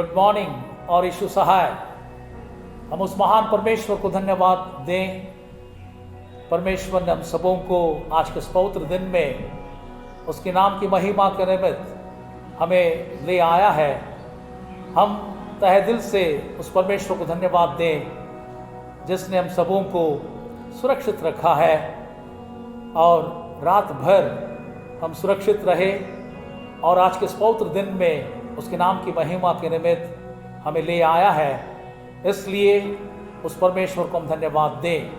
Good morning और यीशु सहाय। हम उस महान परमेश्वर को धन्यवाद दें। परमेश्वर ने हम सबों को आज के इस पवित्र दिन में उसके नाम की महिमा के निमित्त हमें ले आया है। हम तहे दिल से उस परमेश्वर को धन्यवाद दें जिसने हम सबों को सुरक्षित रखा है और रात भर हम सुरक्षित रहे और आज के इस पवित्र दिन में उसके नाम की महिमा के निमित्त हमें ले आया है। इसलिए उस परमेश्वर को हम धन्यवाद दें।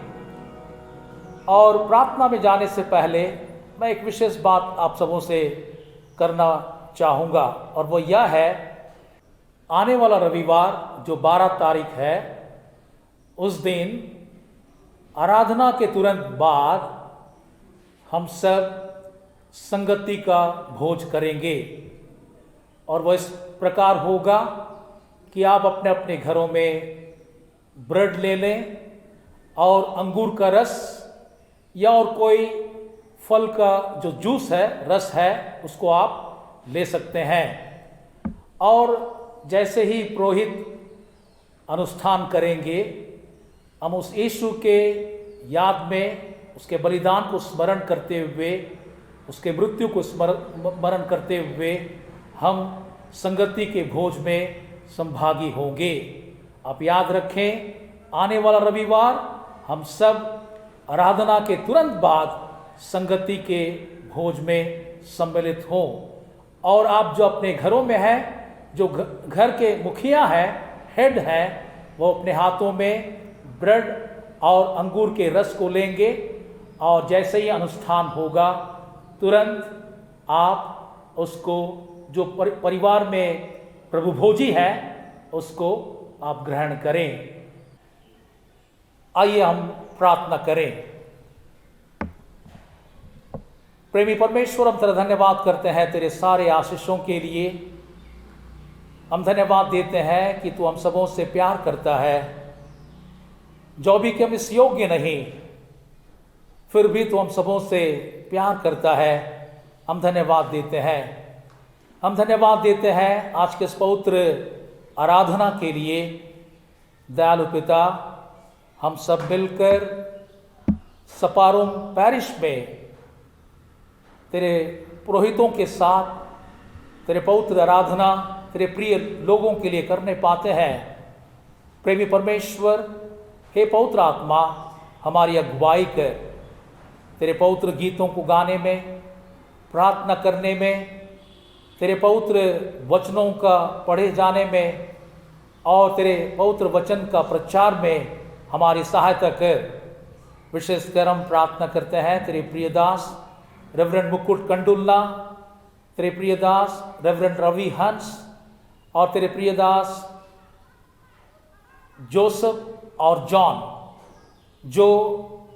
और प्रार्थना में जाने से पहले मैं एक विशेष बात आप सबों से करना चाहूँगा और वो यह है, आने वाला रविवार जो 12 तारीख है, उस दिन आराधना के तुरंत बाद हम सब संगति का भोज करेंगे। और वह इस प्रकार होगा कि आप अपने अपने घरों में ब्रेड ले लें और अंगूर का रस या और कोई फल का जो जूस है, रस है, उसको आप ले सकते हैं। और जैसे ही पुरोहित अनुष्ठान करेंगे, हम उस यीशु के याद में उसके बलिदान को स्मरण करते हुए, उसके मृत्यु को स्मरण करते हुए हम संगति के भोज में संभागी होंगे। आप याद रखें, आने वाला रविवार हम सब आराधना के तुरंत बाद संगति के भोज में सम्मिलित हों। और आप जो अपने घरों में हैं, जो घर के मुखिया हैं, हेड हैं, वो अपने हाथों में ब्रेड और अंगूर के रस को लेंगे और जैसे ही अनुष्ठान होगा तुरंत आप उसको, जो परिवार में प्रभु भोजी है, उसको आप ग्रहण करें। आइए हम प्रार्थना करें। प्रेमी परमेश्वर, हम तेरा धन्यवाद करते हैं तेरे सारे आशीषों के लिए। हम धन्यवाद देते हैं कि तू हम सबों से प्यार करता है, जो भी कि हम इस योग्य नहीं, फिर भी तू हम सबों से प्यार करता है। हम धन्यवाद देते हैं। हम धन्यवाद देते हैं आज के इस पवित्र आराधना के लिए। दयालु पिता, हम सब मिलकर सपारुम पैरिश में तेरे पुरोहितों के साथ तेरे पवित्र आराधना तेरे प्रिय लोगों के लिए करने पाते हैं। प्रेमी परमेश्वर, हे पवित्र आत्मा, हमारी अगुवाई कर। तेरे पवित्र गीतों को गाने में, प्रार्थना करने में, तेरे पवित्र वचनों का पढ़े जाने में और तेरे पवित्र वचन का प्रचार में हमारी सहायता कर। विशेषकर हम प्रार्थना करते हैं तेरे प्रियदास रेवरेंड मुकुट कंडुल्ला, तेरे प्रियदास रेवरेंड रवि हंस और तेरे प्रियदास जोसेफ और जॉन, जो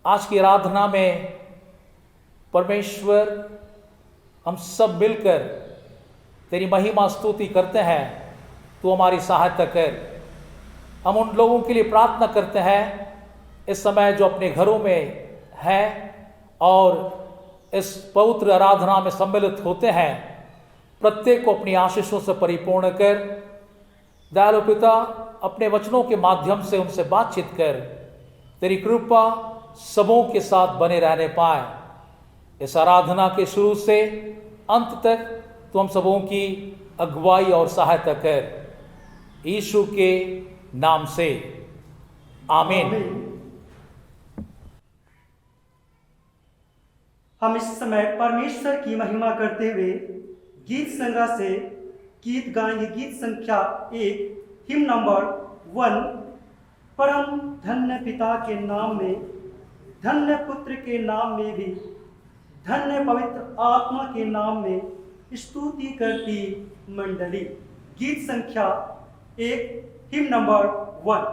आज की आराधना में परमेश्वर हम सब मिलकर तेरी महिमा स्तुति करते हैं। तू हमारी सहायता कर। हम उन लोगों के लिए प्रार्थना करते हैं इस समय जो अपने घरों में हैं और इस पवित्र आराधना में सम्मिलित होते हैं। प्रत्येक को अपनी आशीषों से परिपूर्ण कर। दयालु पिता, अपने वचनों के माध्यम से उनसे बातचीत कर। तेरी कृपा सबों के साथ बने रहने पाए। इस आराधना के शुरू से अंत तक तू हम सबों की अगुवाई और सहायता कर। यीशु के नाम से आमीन। हम इस समय परमेश्वर की महिमा करते हुए गीत संग्रह से गीत गाएंगे। गीत संख्या 1, हिम नंबर 1। परम धन्य पिता के नाम में, धन्य पुत्र के नाम में भी, धन्य पवित्र आत्मा के नाम में स्तुति करती मंडली। गीत संख्या 1, हिम नंबर 1।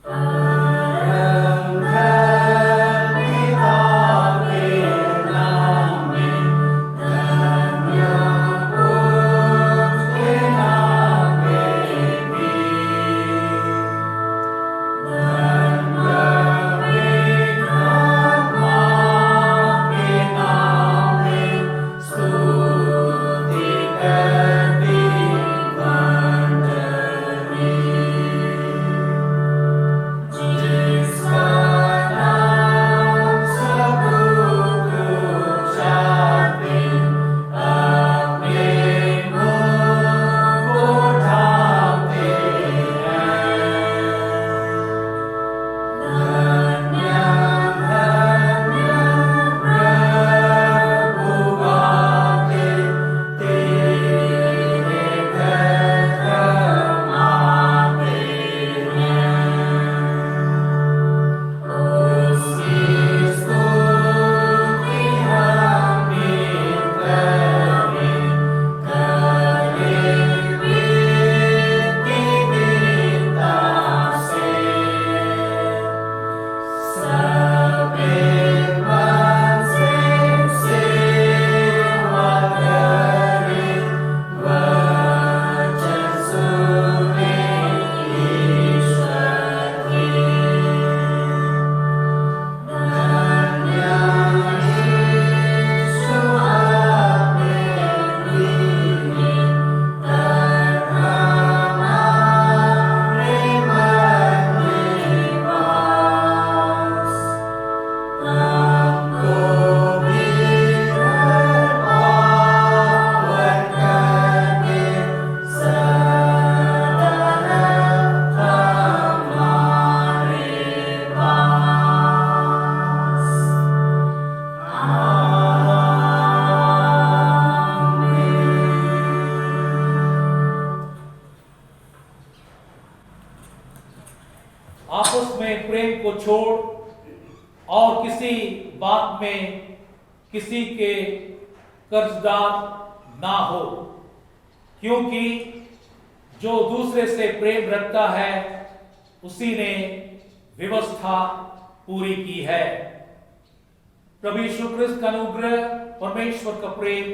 Oh आपस में प्रेम को छोड़ और किसी बात में किसी के कर्जदार ना हो, क्योंकि जो दूसरे से प्रेम रखता है उसी ने व्यवस्था पूरी की है। प्रभु यीशु ख्रिस्त का अनुग्रह, परमेश्वर का प्रेम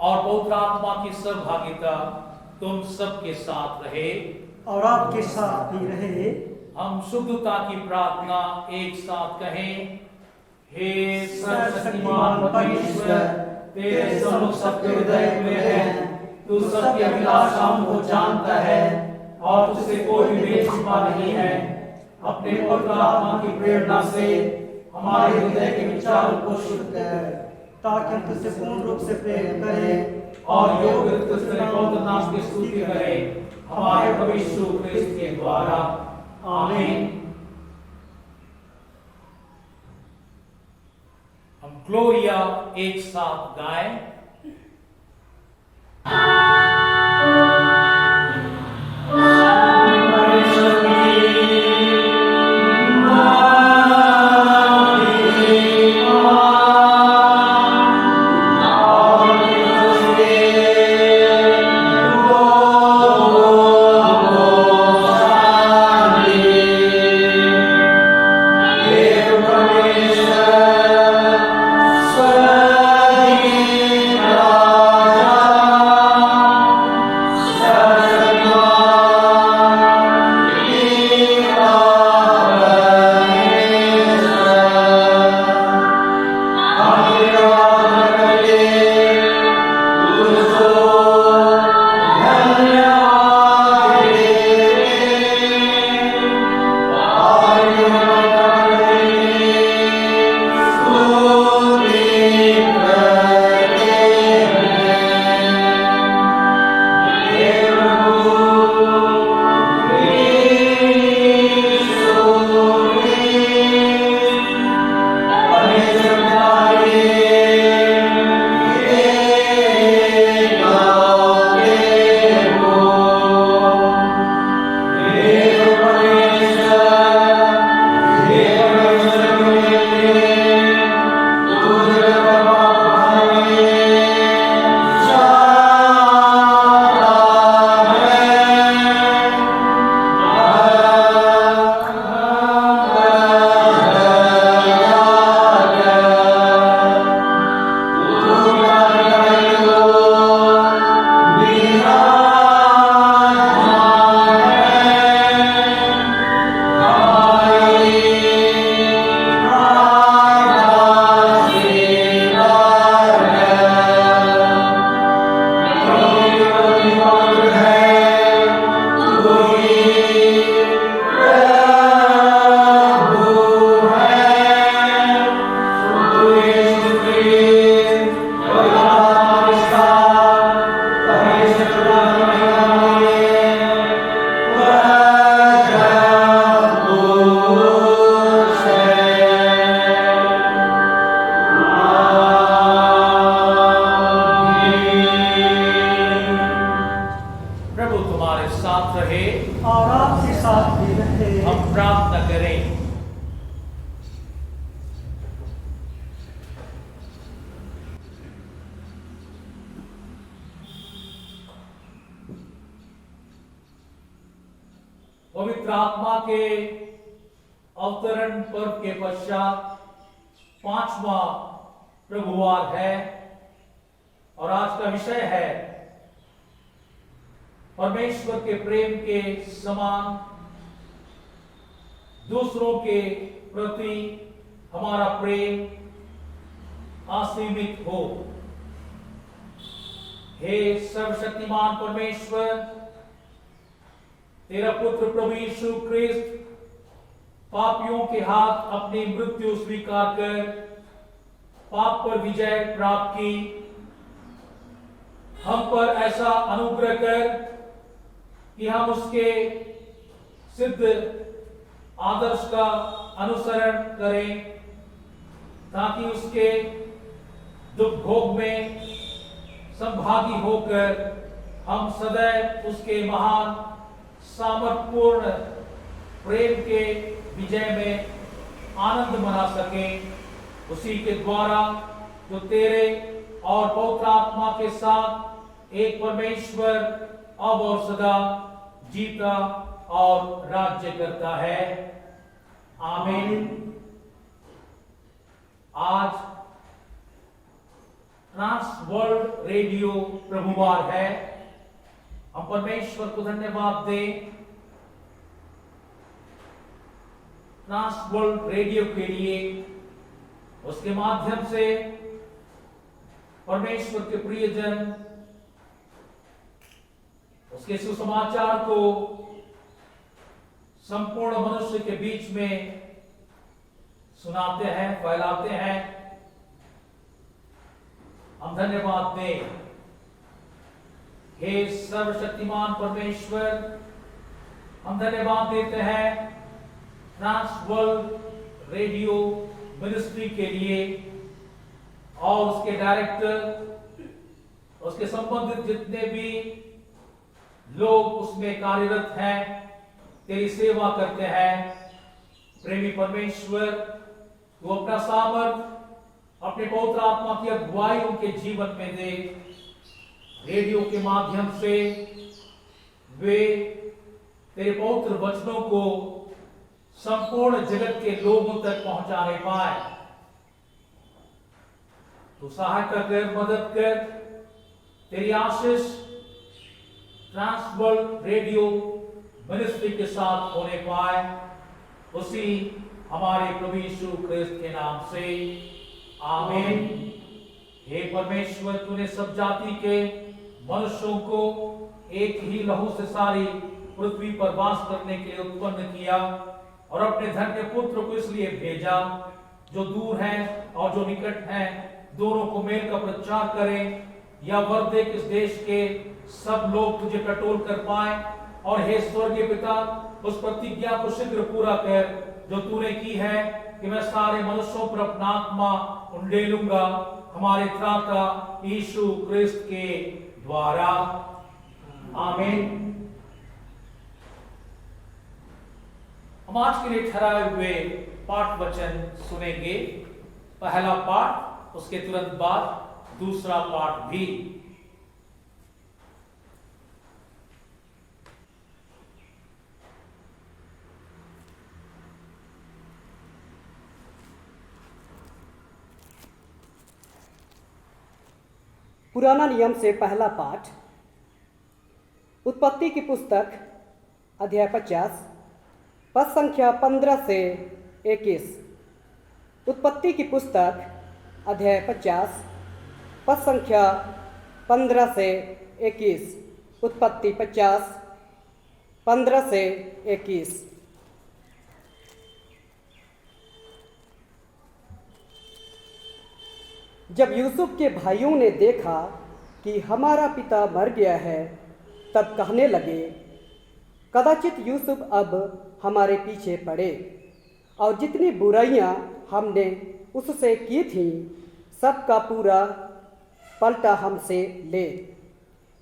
और पवित्र आत्मा की सहभागिता तुम सबके साथ रहे और आपके साथ भी रहे। हम शुद्धता की प्रार्थना एक साथ कहें। हे सर्वशक्तिमान परमेश्वर, तेरे सम्मुख सबके हृदय में है, तू सबकी अभिलाषाओं को जानता है और तुझसे कोई भी भेद छिपा नहीं है। अपने पवित्र आत्मा की प्रेरणा से हमारे हृदय के विचारों को शुद्ध कर, ताकि हम तुझसे पूर्ण रूप से प्रेम करें और योग्य रीति से पवित्र नाम की स्तुति करें हमारे प्रभु यीशु ख्रिस्त के द्वारा। आमीन। हम ग्लोरिया एक साथ गाएं। पवित्र आत्मा के अवतरण पर्व के पश्चात 5वां प्रभुवार है और आज का विषय है परमेश्वर के प्रेम के समान दूसरों के प्रति हमारा प्रेम असीमित हो। हे सर्वशक्तिमान परमेश्वर, तेरा पुत्र प्रभु यीशु ख्रिस्त पापियों के हाथ अपनी मृत्यु स्वीकार कर पाप पर विजय प्राप्त की। हम पर ऐसा अनुग्रह कर कि हम उसके सिद्ध आदर्श का अनुसरण करें, ताकि उसके दुख भोग में संभागी होकर हम सदैव उसके महान सामर्थपूर्ण प्रेम के विजय में आनंद मना सकें, उसी के द्वारा जो तेरे और पवित्र आत्मा के साथ एक परमेश्वर अब और सदा जीता और राज्य करता है। आमीन। आज ट्रांस वर्ल्ड रेडियो प्रभुवार है। हम परमेश्वर को धन्यवाद दें ट्रांस वर्ल्ड रेडियो के लिए। उसके माध्यम से परमेश्वर के प्रियजन उसके सुसमाचार को संपूर्ण मनुष्य के बीच में सुनाते हैं, फैलाते हैं। हम धन्यवाद दें। हे सर्वशक्तिमान परमेश्वर, हम धन्यवाद देते हैं ट्रांस वर्ल्ड रेडियो मिनिस्ट्री के लिए और उसके डायरेक्टर, उसके संबंधित जितने भी लोग उसमें कार्यरत हैं, तेरी सेवा करते हैं। प्रेमी परमेश्वर, तू अपना सामर्थ, अपने पवित्र आत्मा की अगुवाई उनके जीवन में दे। रेडियो के माध्यम से वे तेरे पवित्र वचनों को संपूर्ण जगत के लोगों तक पहुंचाने पाए। तू सहायता कर, मदद कर। तेरी आशीष ट्रांस वर्ल्ड रेडियो मिनिस्ट्री के साथ होने पाए, उसी हमारे प्रभु यीशु क्रिस्त के नाम से आमीन। हे परमेश्वर, तूने सब जाति के मनुष्यों को एक ही लहू से सारी पृथ्वी पर वास करने के लिए उत्पन्न किया और अपने धन्य पुत्र को इसलिए भेजा, जो दूर हैं और जो निकट हैं दोनों को मेल का प्रचार करें। या वर दे कि इस देश के सब लोग तुझे टटोल कर पाए। और हे स्वर्गीय पिता, उस प्रतिज्ञा को शीघ्र पूरा कर जो तूने की है कि मैं सारे मनुष्यों पर अपना आत्मा उंडेलूंगा, हमारे त्राता यीशु क्रिस्त के द्वारा। आमीन। हम आज के लिए ठहराए हुए पाठ वचन सुनेंगे। पहला पाठ, उसके तुरंत बाद दूसरा पाठ भी। पुराना नियम से पहला पाठ, उत्पत्ति की पुस्तक अध्याय 50 पद संख्या 15 से 21। उत्पत्ति की पुस्तक अध्याय 50 पद संख्या 15 से 21। उत्पत्ति 50 15 से 21। जब यूसुफ के भाइयों ने देखा कि हमारा पिता मर गया है, तब कहने लगे, कदाचित यूसुफ अब हमारे पीछे पड़े और जितनी बुराइयां हमने उससे की थीं, सबका पूरा पलटा हमसे ले।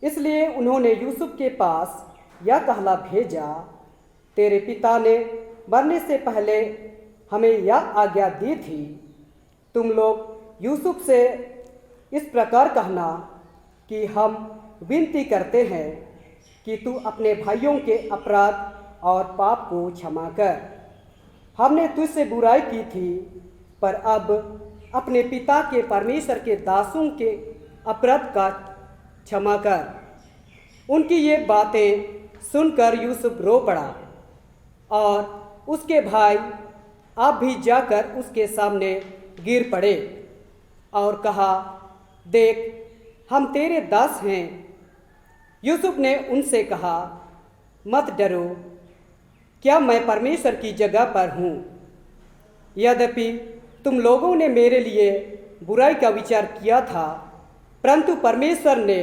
इसलिए उन्होंने यूसुफ के पास यह कहला भेजा, तेरे पिता ने मरने से पहले हमें यह आज्ञा दी थी, तुम लोग यूसुफ से इस प्रकार कहना कि हम विनती करते हैं कि तू अपने भाइयों के अपराध और पाप को क्षमा कर। हमने तुझसे बुराई की थी, पर अब अपने पिता के परमेश्वर के दासों के अपराध का क्षमा कर। उनकी ये बातें सुनकर यूसुफ रो पड़ा और उसके भाई आप भी जाकर उसके सामने गिर पड़े और कहा, देख, हम तेरे दास हैं। यूसुफ ने उनसे कहा, मत डरो, क्या मैं परमेश्वर की जगह पर हूँ? यद्यपि तुम लोगों ने मेरे लिए बुराई का विचार किया था, परंतु परमेश्वर ने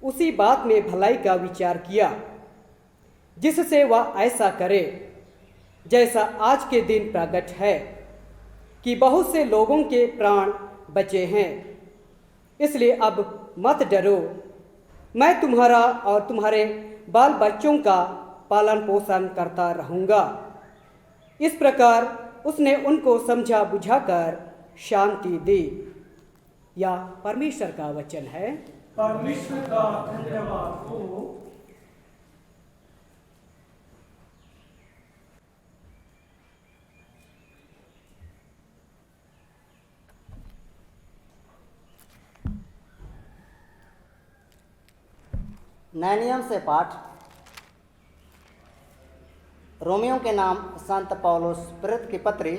उसी बात में भलाई का विचार किया, जिससे वह ऐसा करे जैसा आज के दिन प्रकट है कि बहुत से लोगों के प्राण बचे हैं। इसलिए अब मत डरो, मैं तुम्हारा और तुम्हारे बाल बच्चों का पालन पोषण करता रहूँगा। इस प्रकार उसने उनको समझा बुझाकर शांति दी। यह परमेश्वर का वचन है। परमेश्वर का धन्यवाद हो। नए नियम से पाठ। रोमियों के नाम संत पौलुस प्रेरित की पत्री,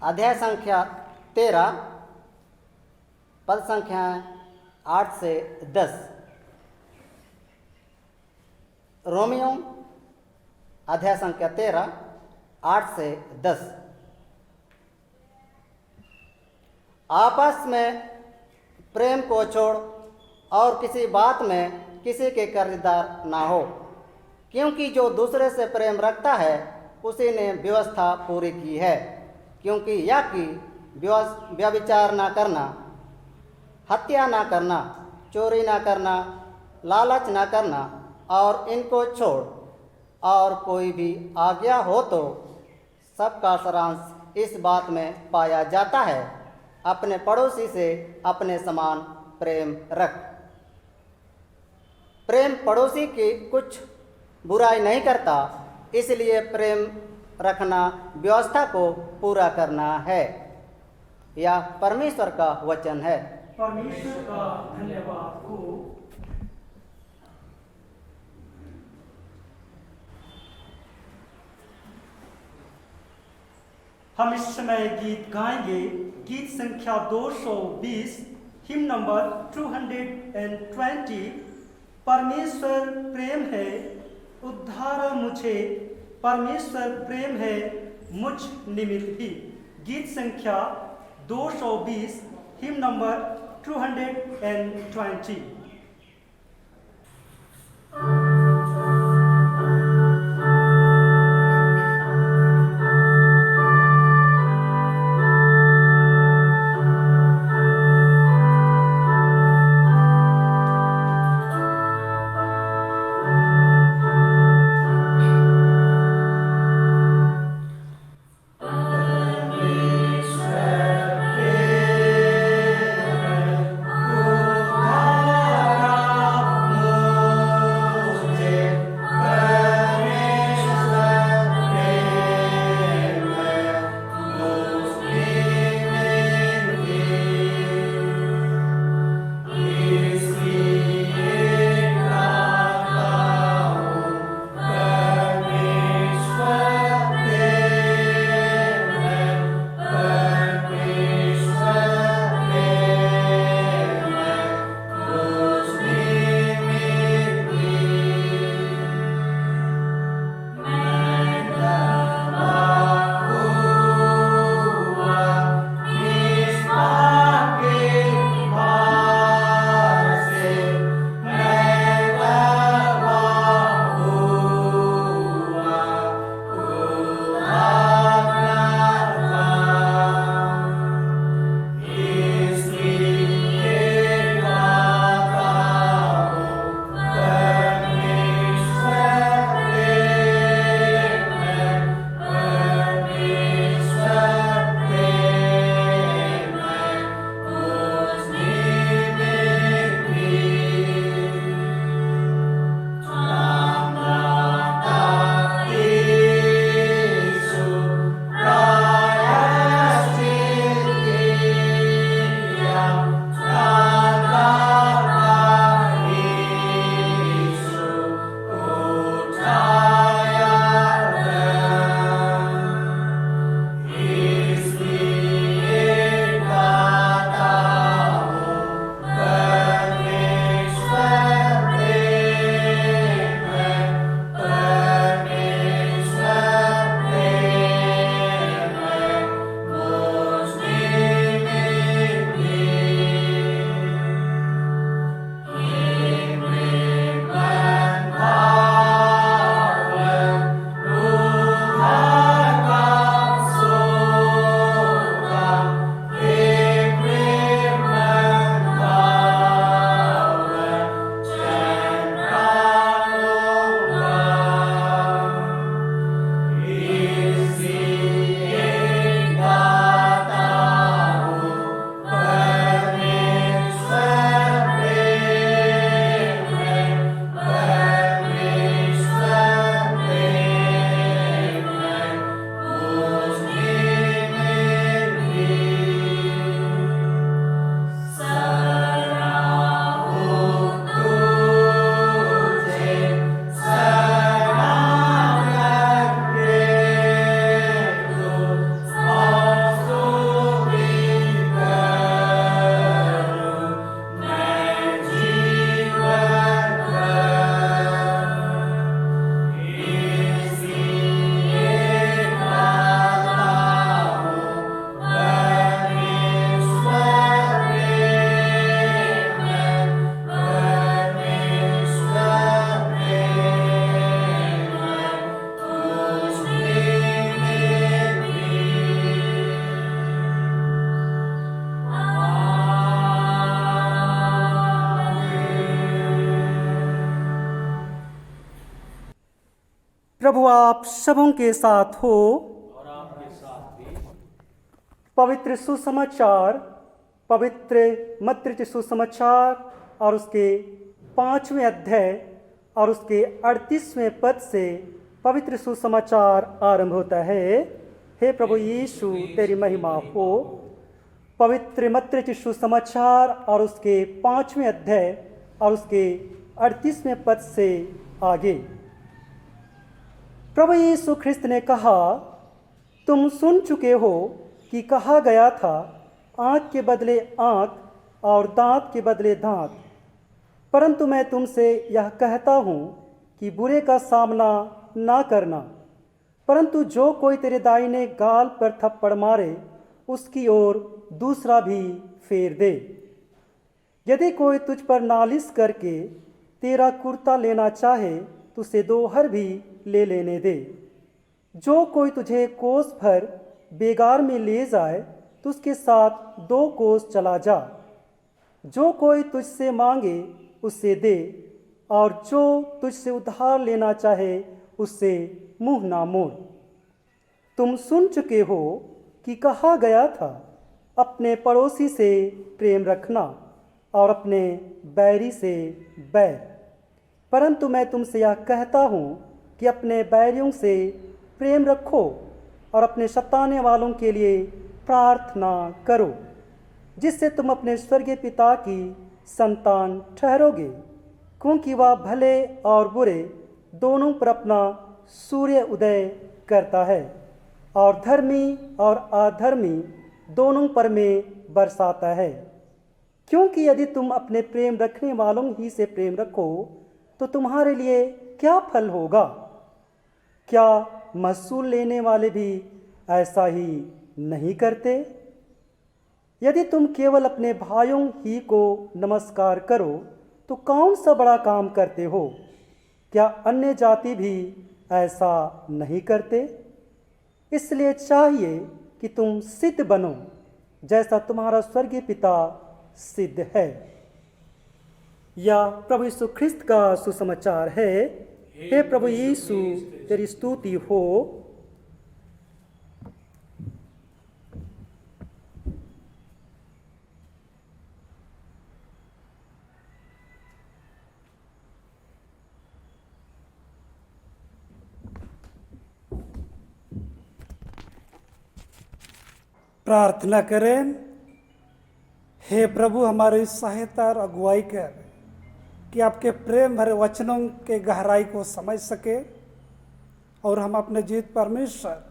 अध्याय संख्या 13, पद संख्या 8 से 10। रोमियों अध्याय संख्या 13, 8 से 10। आपस में प्रेम को छोड़ और किसी बात में किसी के कर्जदार ना हो, क्योंकि जो दूसरे से प्रेम रखता है उसी ने व्यवस्था पूरी की है। क्योंकि यह कि व्यभिचार ना करना, हत्या ना करना, चोरी ना करना, लालच ना करना और इनको छोड़ और कोई भी आज्ञा हो तो सबका सारांश इस बात में पाया जाता है, अपने पड़ोसी से अपने समान प्रेम रख। प्रेम पड़ोसी की कुछ बुराई नहीं करता, इसलिए प्रेम रखना व्यवस्था को पूरा करना है। यह परमेश्वर का वचन है। परमेश्वर का धन्यवाद हो। हम इस समय गीत गाएंगे। गीत संख्या 220, हिम नंबर 220। परमेश्वर प्रेम है, उद्धार मुझे, परमेश्वर प्रेम है मुझ निमित्त भी। गीत संख्या 220, हिम नंबर 220। Amen. प्रभु आप सबों के साथ हो। और आपके साथ भी। पवित्र सुसमाचार, पवित्र मत्ती सुसमाचार और उसके 5वें अध्याय और उसके 38वें पद से पवित्र सुसमाचार आरंभ होता है। हे प्रभु यीशु तेरी महिमा हो। पवित्र मत्ती सुसमाचार और उसके 5वें अध्याय और उसके 38वें पद से आगे प्रभु यीशु ख्रिस्त ने कहा, तुम सुन चुके हो कि कहा गया था, आँख के बदले आँख और दांत के बदले दांत। परंतु मैं तुमसे यह कहता हूँ कि बुरे का सामना ना करना, परंतु जो कोई तेरे दाहिने गाल पर थप्पड़ मारे उसकी ओर दूसरा भी फेर दे। यदि कोई तुझ पर नालिश करके तेरा कुर्ता लेना चाहे तो उसे 2 हर भी ले लेने दे। जो कोई तुझे कोस भर बेगार में ले जाए तो उसके साथ 2 कोस चला जा। जो कोई तुझसे मांगे उससे दे, और जो तुझसे उधार लेना चाहे उससे मुंह ना मोड़। तुम सुन चुके हो कि कहा गया था, अपने पड़ोसी से प्रेम रखना और अपने बैरी से बैर। परंतु मैं तुमसे यह कहता हूँ कि अपने बैरियों से प्रेम रखो और अपने सताने वालों के लिए प्रार्थना करो, जिससे तुम अपने स्वर्गीय पिता की संतान ठहरोगे, क्योंकि वह भले और बुरे दोनों पर अपना सूर्य उदय करता है और धर्मी और अधर्मी दोनों पर में बरसाता है। क्योंकि यदि तुम अपने प्रेम रखने वालों ही से प्रेम रखो तो तुम्हारे लिए क्या फल होगा? क्या महसूल लेने वाले भी ऐसा ही नहीं करते? यदि तुम केवल अपने भाइयों ही को नमस्कार करो तो कौन सा बड़ा काम करते हो? क्या अन्य जाति भी ऐसा नहीं करते? इसलिए चाहिए कि तुम सिद्ध बनो जैसा तुम्हारा स्वर्गीय पिता सिद्ध है। या प्रभु यीशु ख्रिस्त का सुसमाचार है। हे प्रभु यीशु तेरी स्तुति हो। प्रार्थना करें। हे प्रभु, हमारी सहायता और अगुवाई कर कि आपके प्रेम भरे वचनों के गहराई को समझ सके और हम अपने जीवित परमेश्वर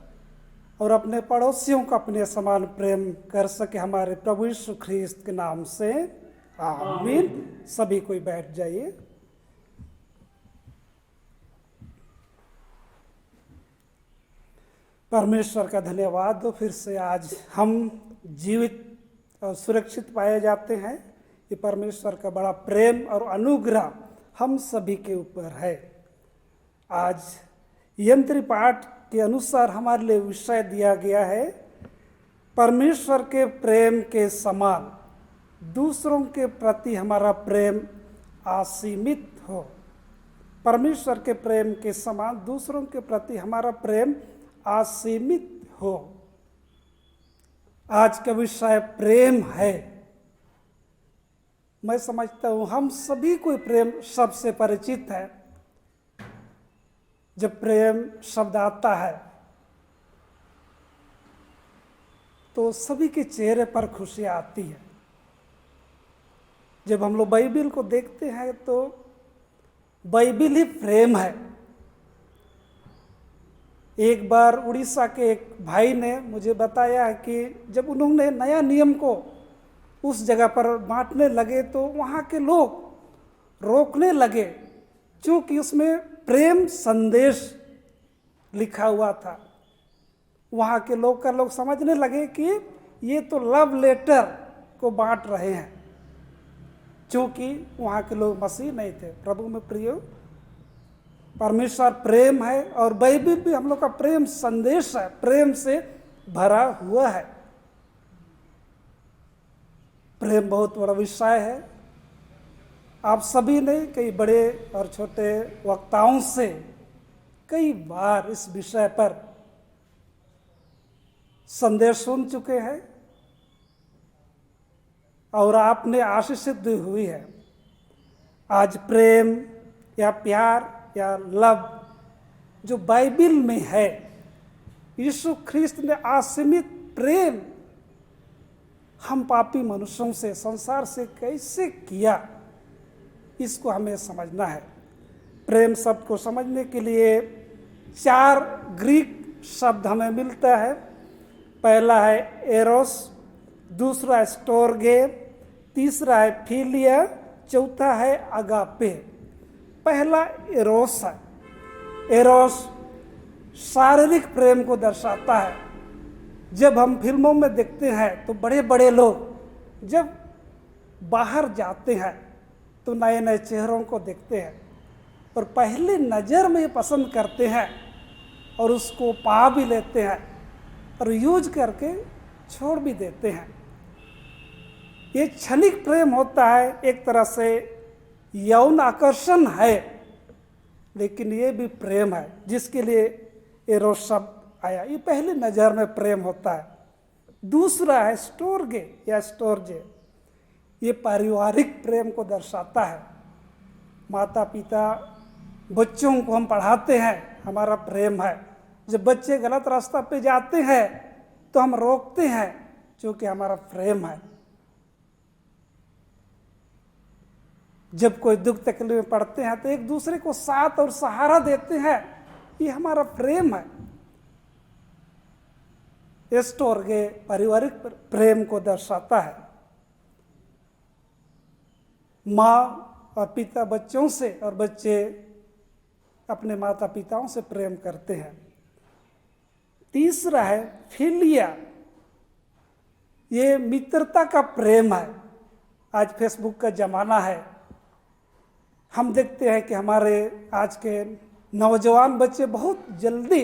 और अपने पड़ोसियों को अपने समान प्रेम कर सके, हमारे प्रभु यीशु ख्रिस्त के नाम से आमीन। सभी कोई बैठ जाइए। परमेश्वर का धन्यवाद हो, फिर से आज हम जीवित और सुरक्षित पाए जाते हैं। ये परमेश्वर का बड़ा प्रेम और अनुग्रह हम सभी के ऊपर है। आज यंत्री पाठ के अनुसार हमारे लिए विषय दिया गया है, परमेश्वर के प्रेम के समान दूसरों के प्रति हमारा प्रेम असीमित हो। परमेश्वर के प्रेम के समान दूसरों के प्रति हमारा प्रेम असीमित हो। आज का विषय प्रेम है। मैं समझता हूँ हम सभी को प्रेम शब्द से परिचित है। जब प्रेम शब्द आता है तो सभी के चेहरे पर खुशी आती है। जब हम लोग बाइबिल को देखते हैं तो बाइबिल ही प्रेम है। एक बार उड़ीसा के एक भाई ने मुझे बताया कि जब उन्होंने नया नियम को उस जगह पर बांटने लगे तो वहाँ के लोग रोकने लगे, क्योंकि उसमें प्रेम संदेश लिखा हुआ था। वहाँ के लोग समझने लगे कि ये तो लव लेटर को बांट रहे हैं, क्योंकि वहाँ के लोग मसीह नहीं थे। प्रभु में प्रिय, परमेश्वर प्रेम है और बाइबिल भी हम लोग का प्रेम संदेश है, प्रेम से भरा हुआ है। प्रेम बहुत बड़ा विषय है। आप सभी ने कई बड़े और छोटे वक्ताओं से कई बार इस विषय पर संदेश सुन चुके हैं और आपने आशीषित भी हुई है। आज प्रेम या प्यार या लव जो बाइबिल में है, यीशु ख्रिस्त ने असीमित प्रेम हम पापी मनुष्यों से, संसार से कैसे किया, इसको हमें समझना है। प्रेम शब्द को समझने के लिए 4 ग्रीक शब्द हमें मिलता है। पहला है एरोस, दूसरा है स्टोरगे, तीसरा है फिलिया, चौथा है अगापे। पहला एरोस है। एरोस शारीरिक प्रेम को दर्शाता है। जब हम फिल्मों में देखते हैं तो बड़े बड़े लोग जब बाहर जाते हैं तो नए नए चेहरों को देखते हैं और पहली नज़र में पसंद करते हैं और उसको पा भी लेते हैं और यूज करके छोड़ भी देते हैं। ये क्षणिक प्रेम होता है, एक तरह से यौन आकर्षण है, लेकिन ये भी प्रेम है जिसके लिए एरोस शब्द आया। ये पहली नज़र में प्रेम होता है। दूसरा है स्टोरगे या स्टोरजे, ये पारिवारिक प्रेम को दर्शाता है। माता पिता बच्चों को हम पढ़ाते हैं, हमारा प्रेम है। जब बच्चे गलत रास्ता पे जाते हैं तो हम रोकते हैं, क्योंकि हमारा प्रेम है। जब कोई दुख तकलीफ में पड़ते हैं तो एक दूसरे को साथ और सहारा देते हैं, ये हमारा प्रेम है। स्टोरगे पारिवारिक प्रेम को दर्शाता है। माँ और पिता बच्चों से और बच्चे अपने माता पिताओं से प्रेम करते हैं। तीसरा है फिलिया, ये मित्रता का प्रेम है। आज फेसबुक का जमाना है, हम देखते हैं कि हमारे आज के नौजवान बच्चे बहुत जल्दी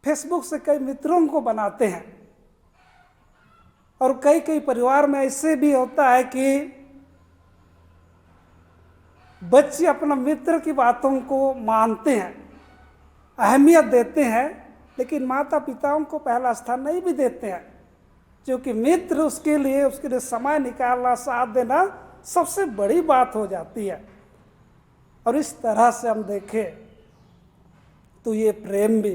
फेसबुक से कई मित्रों को बनाते हैं और कई कई परिवार में ऐसे भी होता है कि बच्चे अपना मित्र की बातों को मानते हैं, अहमियत देते हैं, लेकिन माता पिताओं को पहला स्थान नहीं भी देते हैं, क्योंकि मित्र उसके लिए समय निकालना, साथ देना सबसे बड़ी बात हो जाती है। और इस तरह से हम देखें तो ये प्रेम भी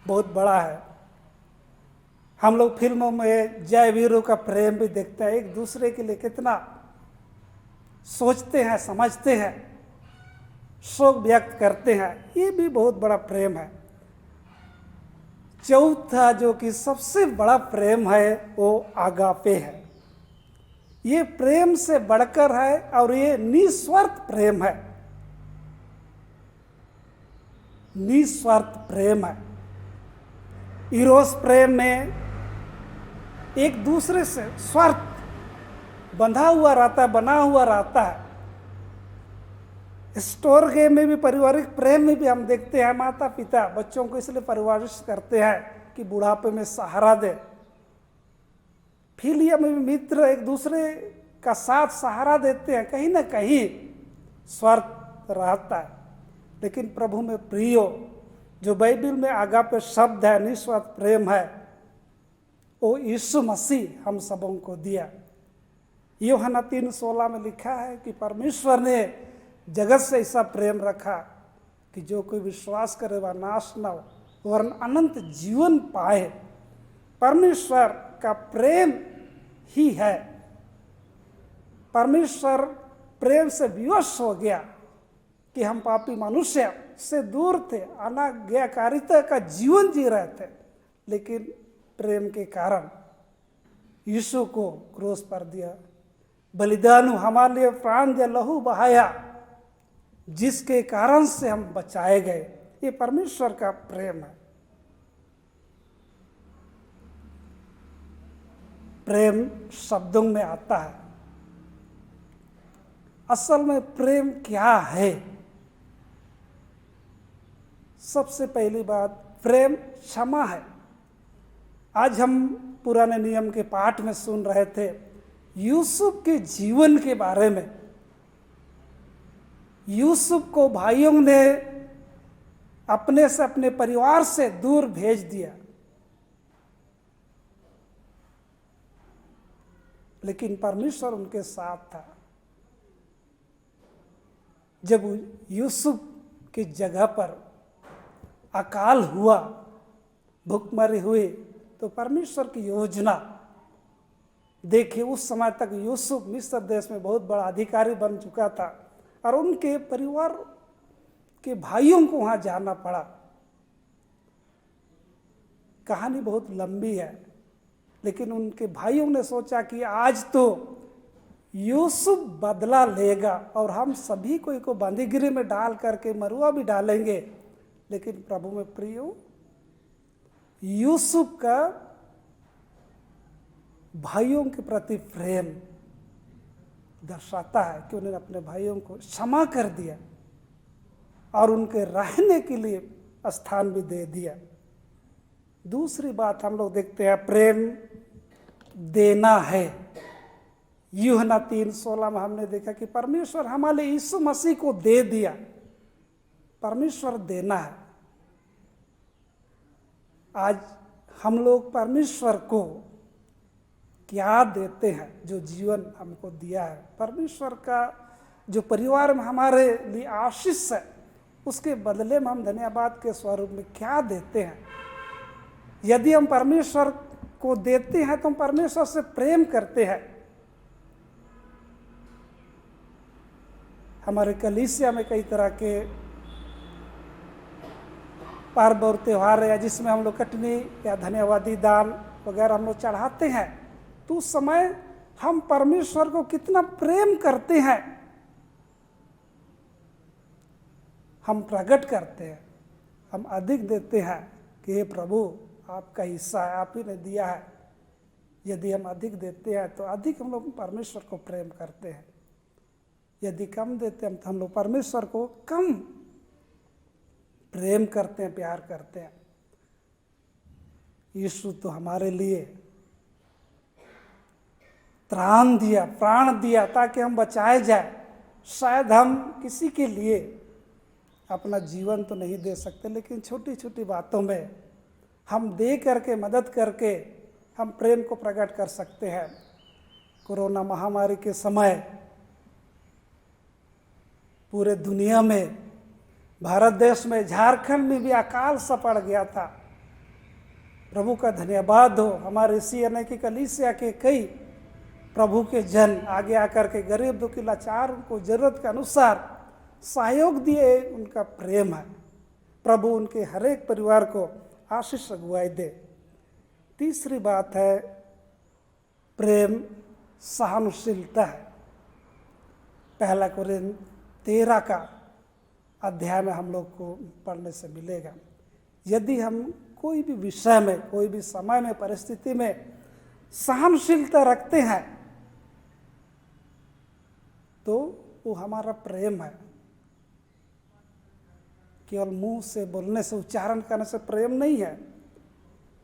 बहुत बड़ा है। हम लोग फिल्मों में जय वीरों का प्रेम भी देखते हैं, एक दूसरे के लिए कितना सोचते हैं, समझते हैं, शोक व्यक्त करते हैं, ये भी बहुत बड़ा प्रेम है। चौथा जो कि सबसे बड़ा प्रेम है वो आगापे है। ये प्रेम से बढ़कर है और ये निस्वार्थ प्रेम है, निस्वार्थ प्रेम है। इरोस प्रेम में एक दूसरे से स्वार्थ बंधा हुआ रहता है, बना हुआ रहता है। स्टोरगे में भी पारिवारिक प्रेम में भी हम देखते हैं माता पिता बच्चों को इसलिए परिवारित करते हैं कि बुढ़ापे में सहारा दे। फिलिया में भी मित्र एक दूसरे का साथ सहारा देते हैं, कहीं ना कहीं स्वार्थ रहता है। लेकिन प्रभु में प्रियो जो बाइबिल में आगापे शब्द है, निस्वार्थ प्रेम है, वो यीशु मसीह हम सबों को दिया। यूहन्ना 3:16 में लिखा है कि परमेश्वर ने जगत से ऐसा प्रेम रखा कि जो कोई विश्वास करे वह नाश न हो वरन अनंत जीवन पाए। परमेश्वर का प्रेम ही है। परमेश्वर प्रेम से विवश हो गया कि हम पापी मनुष्य से दूर थे, अनाज्ञाकारिता का जीवन जी रहे थे, लेकिन प्रेम के कारण यीशु को क्रूस पर दिया, बलिदान हमारे लिए प्राण दिया, लहू बहाया, जिसके कारण से हम बचाए गए। ये परमेश्वर का प्रेम है। प्रेम शब्दों में आता है, असल में प्रेम क्या है? सबसे पहली बात, प्रेम क्षमा है। आज हम पुराने नियम के पाठ में सुन रहे थे यूसुफ के जीवन के बारे में। यूसुफ को भाइयों ने अपने से, अपने परिवार से दूर भेज दिया। लेकिन परमेश्वर उनके साथ था। जब यूसुफ की जगह पर अकाल हुआ, भूखमरी हुई, तो परमेश्वर की योजना देखिए, उस समय तक यूसुफ मिस्र देश में बहुत बड़ा अधिकारी बन चुका था और उनके परिवार के भाइयों को वहां जाना पड़ा। कहानी बहुत लंबी है, लेकिन उनके भाइयों ने सोचा कि आज तो यूसुफ बदला लेगा और हम सभी को बंदीगिरी में डाल करके मरुआ भी डालेंगे। लेकिन प्रभु में प्रिय, यूसुफ का भाइयों के प्रति प्रेम दर्शाता है कि उन्होंने अपने भाइयों को क्षमा कर दिया और उनके रहने के लिए स्थान भी दे दिया। दूसरी बात हम लोग देखते हैं, प्रेम देना है। यूहन्ना 3:16 में हमने देखा कि परमेश्वर हमारे यीशु मसीह को दे दिया। परमेश्वर देना है। आज हम लोग परमेश्वर को क्या देते हैं? जो जीवन हमको दिया है, परमेश्वर का जो परिवार में हमारे लिए आशीष है, उसके बदले में हम धन्यवाद के स्वरूप में क्या देते हैं? यदि हम परमेश्वर को देते हैं तो हम परमेश्वर से प्रेम करते हैं। हमारे कलीसिया में कई तरह के पर्व और त्यौहार है जिसमें हम लोग कटनी या धन्यवादी दान वगैरह हम लोग चढ़ाते हैं, तो उस समय हम परमेश्वर को कितना प्रेम करते हैं हम प्रकट करते हैं। हम अधिक देते हैं कि हे प्रभु, आपका हिस्सा है, आप ही ने दिया है। यदि हम अधिक देते हैं तो अधिक हम लोग परमेश्वर को प्रेम करते हैं। यदि कम देते हैं तो हम लोग परमेश्वर को कम प्रेम करते हैं, प्यार करते हैं। यीशु तो हमारे लिए त्राण दिया, प्राण दिया ताकि हम बचाए जाए। शायद हम किसी के लिए अपना जीवन तो नहीं दे सकते, लेकिन छोटी छोटी बातों में हम दे करके, मदद करके हम प्रेम को प्रकट कर सकते हैं। कोरोना महामारी के समय पूरे दुनिया में, भारत देश में, झारखंड में भी अकाल सा पड़ गया था। प्रभु का धन्यवाद हो, हमारे CNA की कलीसिया के कई प्रभु के जन आगे आकर के गरीब दुखी लाचार को जरूरत के अनुसार सहयोग दिए। उनका प्रेम है। प्रभु उनके हर एक परिवार को आशीष अगुवाई दे। तीसरी बात है, प्रेम सहनशीलता है। 1 कोरिन्थ 13 का अध्याय में हम लोग को पढ़ने से मिलेगा। यदि हम कोई भी विषय में, कोई भी समय में, परिस्थिति में सहनशीलता रखते हैं तो वो हमारा प्रेम है। केवल मुंह से बोलने से, उच्चारण करने से प्रेम नहीं है।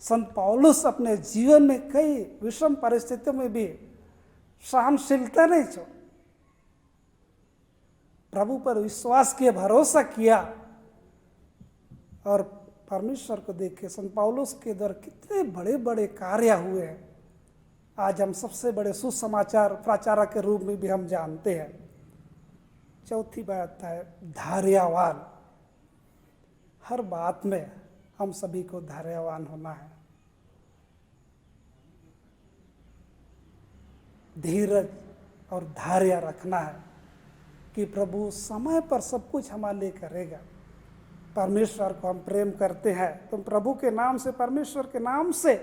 संत पौलुस अपने जीवन में कई विषम परिस्थितियों में भी सहनशीलता नहीं छोड़ी, प्रभु पर विश्वास किया, भरोसा किया और परमेश्वर को देख के संत पौलुस के द्वारा कितने बड़े बड़े कार्य हुए हैं। आज हम सबसे बड़े सुसमाचार प्रचारक के रूप में भी हम जानते हैं। चौथी बात है, धैर्यवान। हर बात में हम सभी को धैर्यवान होना है, धीरज और धैर्य रखना है कि प्रभु समय पर सब कुछ हमारे लिए करेगा। परमेश्वर को हम प्रेम करते हैं तो प्रभु के नाम से, परमेश्वर के नाम से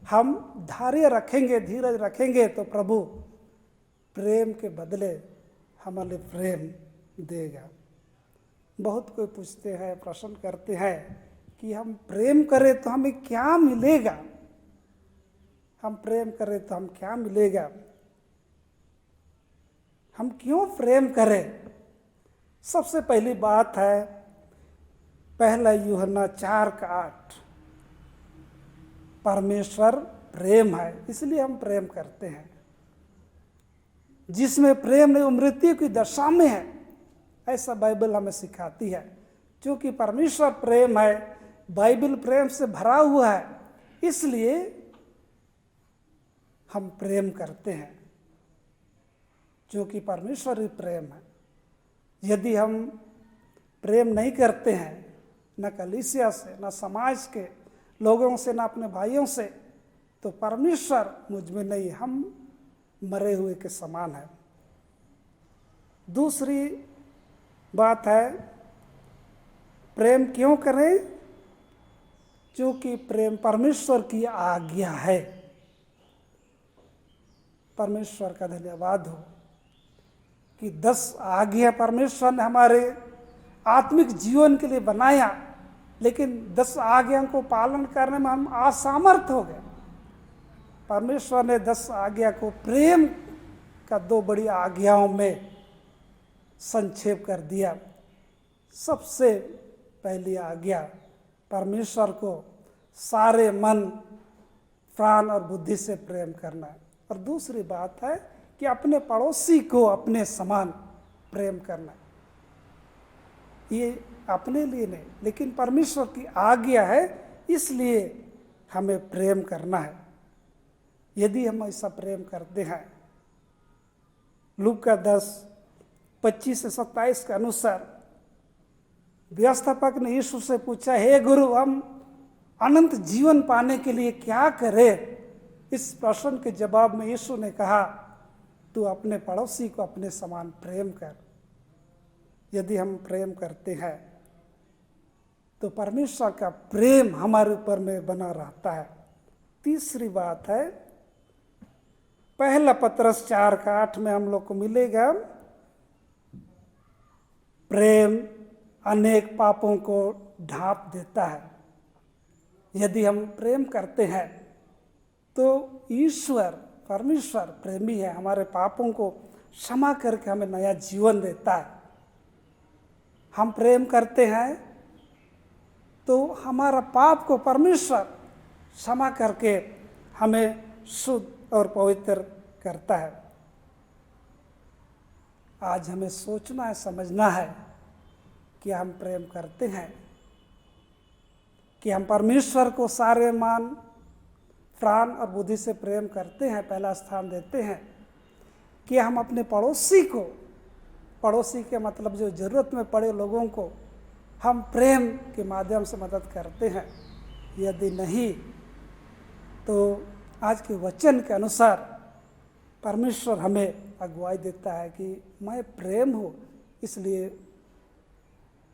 हम धैर्य रखेंगे, धीरज रखेंगे तो प्रभु प्रेम के बदले हमारे प्रेम देगा। बहुत कोई पूछते हैं, प्रश्न करते हैं कि हम प्रेम करें तो हमें क्या मिलेगा? हम प्रेम करें तो हम क्या मिलेगा? हम क्यों प्रेम करें? सबसे पहली बात है 1 यूहन्ना 4:8, परमेश्वर प्रेम है, इसलिए हम प्रेम करते हैं। जिसमें प्रेम नहीं वो मृत्यु की दशा में है, ऐसा बाइबल हमें सिखाती है। क्योंकि परमेश्वर प्रेम है, बाइबल प्रेम से भरा हुआ है, इसलिए हम प्रेम करते हैं, क्योंकि परमेश्वर ही प्रेम है। यदि हम प्रेम नहीं करते हैं, न कलीसिया से, न समाज के लोगों से, न अपने भाइयों से, तो परमेश्वर मुझ में नहीं, हम मरे हुए के समान है। दूसरी बात है, प्रेम क्यों करें? क्योंकि प्रेम परमेश्वर की आज्ञा है। परमेश्वर का धन्यवाद हो कि 10 आज्ञा परमेश्वर ने हमारे आत्मिक जीवन के लिए बनाया, लेकिन 10 आज्ञा को पालन करने में हम असमर्थ हो गए। परमेश्वर ने 10 आज्ञा को प्रेम का 2 बड़ी आज्ञाओं में संक्षेप कर दिया। सबसे पहली आज्ञा, परमेश्वर को सारे मन, प्राण और बुद्धि से प्रेम करना है। और दूसरी बात है कि अपने पड़ोसी को अपने समान प्रेम करना है। ये अपने लिए नहीं, लेकिन परमेश्वर की आज्ञा है, इसलिए हमें प्रेम करना है। यदि हम ऐसा प्रेम करते हैं, लूका 10:25 से 27 के अनुसार व्यवस्थापक ने यीशु से पूछा, हे गुरु, हम अनंत जीवन पाने के लिए क्या करें? इस प्रश्न के जवाब में यीशु ने कहा, तू अपने पड़ोसी को अपने समान प्रेम कर। यदि हम प्रेम करते हैं तो परमेश्वर का प्रेम हमारे ऊपर में बना रहता है। तीसरी बात है, पहला पत्रस 4:8 में हम लोग को मिलेगा, प्रेम अनेक पापों को ढांप देता है। यदि हम प्रेम करते हैं तो ईश्वर, परमेश्वर प्रेमी है, हमारे पापों को क्षमा करके हमें नया जीवन देता है। हम प्रेम करते हैं तो हमारा पाप को परमेश्वर क्षमा करके हमें शुद्ध और पवित्र करता है। आज हमें सोचना है, समझना है कि हम प्रेम करते हैं, कि हम परमेश्वर को सारे मन, प्राण और बुद्धि से प्रेम करते हैं, पहला स्थान देते हैं, कि हम अपने पड़ोसी को, पड़ोसी के मतलब जो ज़रूरत में पड़े लोगों को हम प्रेम के माध्यम से मदद करते हैं। यदि नहीं तो आज के वचन के अनुसार परमेश्वर हमें अगुवाई देता है कि मैं प्रेम हूँ, इसलिए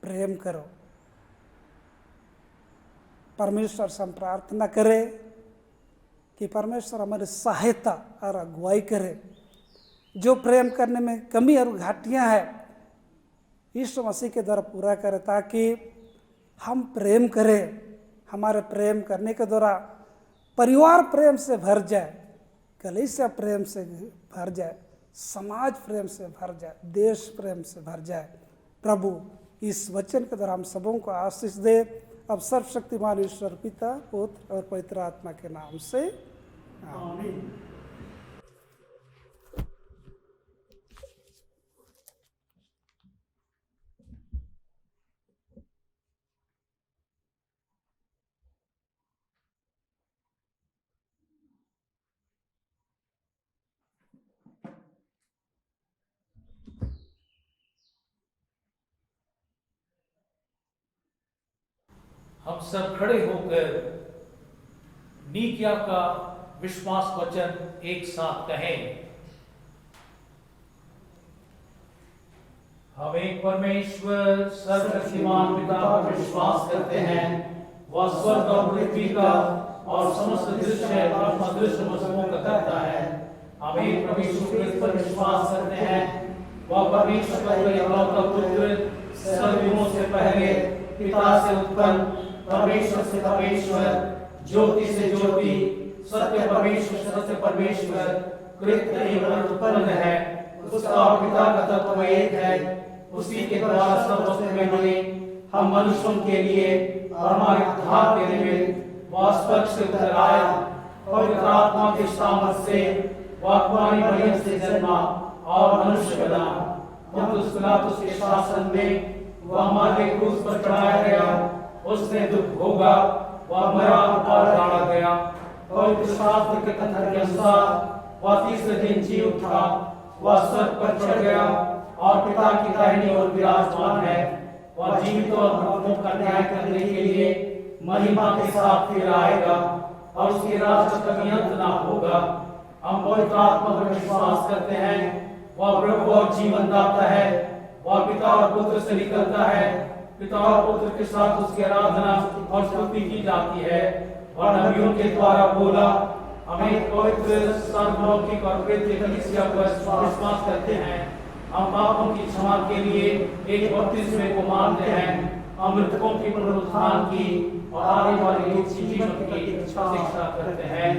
प्रेम करो। परमेश्वर से हम प्रार्थना करें कि परमेश्वर हमारी सहायता और अगुवाई करे। जो प्रेम करने में कमी और घाटियाँ हैं, यीशु मसीह के द्वारा पूरा करे, ताकि हम प्रेम करें। हमारे प्रेम करने के द्वारा परिवार प्रेम से भर जाए, कलीसिया प्रेम से भर जाए, समाज प्रेम से भर जाए, देश प्रेम से भर जाए। प्रभु इस वचन के द्वारा हम सबों को आशीष दे। अब सर्वशक्तिमान ईश्वर पिता, पुत्र और पवित्र आत्मा के नाम से आमीन। हम सब खड़े होकर नीकिया का विश्वास वचन एक साथ कहें। हम एक परमेश्वर सर्वशक्तिमान पिता पर विश्वास करते हैं। वह स्वर्ग और पृथ्वी का और समस्त दृश्य और अदृश्य वस्तुओं का करता है। हम एक प्रभु यीशु क्रिस्त पर विश्वास करते हैं। वह परमेश्वर का इकलौता पुत्र, सर्वयुगों से पहले पिता से उत्पन्न, परमेश्वर से परमेश्वर, ज्योति से ज्योति, सत्य परमेश्वर से सत्य परमेश्वर, कृत एवं उत्पन्न है। उसका और पिता का तत्व एक है। उसी के द्वारा सब वस्तुएं बनी। हम मनुष्यों के लिए और हमारे उद्धार के निमित्त वह स्वर्ग से उतर आया। पवित्र आत्मा के सामर्थ से वह कुंवारी मरियम से जन्मा और मनुष्य बना। पुन्तियुस पिलातुस के शासन में वह हमारे क्रूस पर चढ़ाया गया, उसने दुख भोगा, वह मरा और गाड़ा गया। पवित्र शास्त्र के कथन के अनुसार वह तीसरे दिन जी उठा, वह स्वर्ग पर चढ़ गया और पिता की दाहिनी ओर विराजमान है। वह जीवितों और मृतकों का न्याय करने के लिए महिमा के साथ फिर आएगा और उसके राज्य का कभी अंत ना होगा। हम पवित्र आत्मा पर विश्वास करते हैं, वह प्रभु और जीवन दाता है। वह पिता और पुत्र से निकलता है, पिता और पुत्र के साथ उसकी आराधना और स्तुति की जाती है। और नबियों के द्वारा बोला, हमें पवित्र सार्वलौकिक और प्रेरित कलीसिया पर विश्वास करते हैं। हम पापों की क्षमा के लिए एक बपतिस्मे को मानते हैं, हम मृतकों के पुनरुत्थान की और आने वाले जीवन की प्रतीक्षा करते हैं।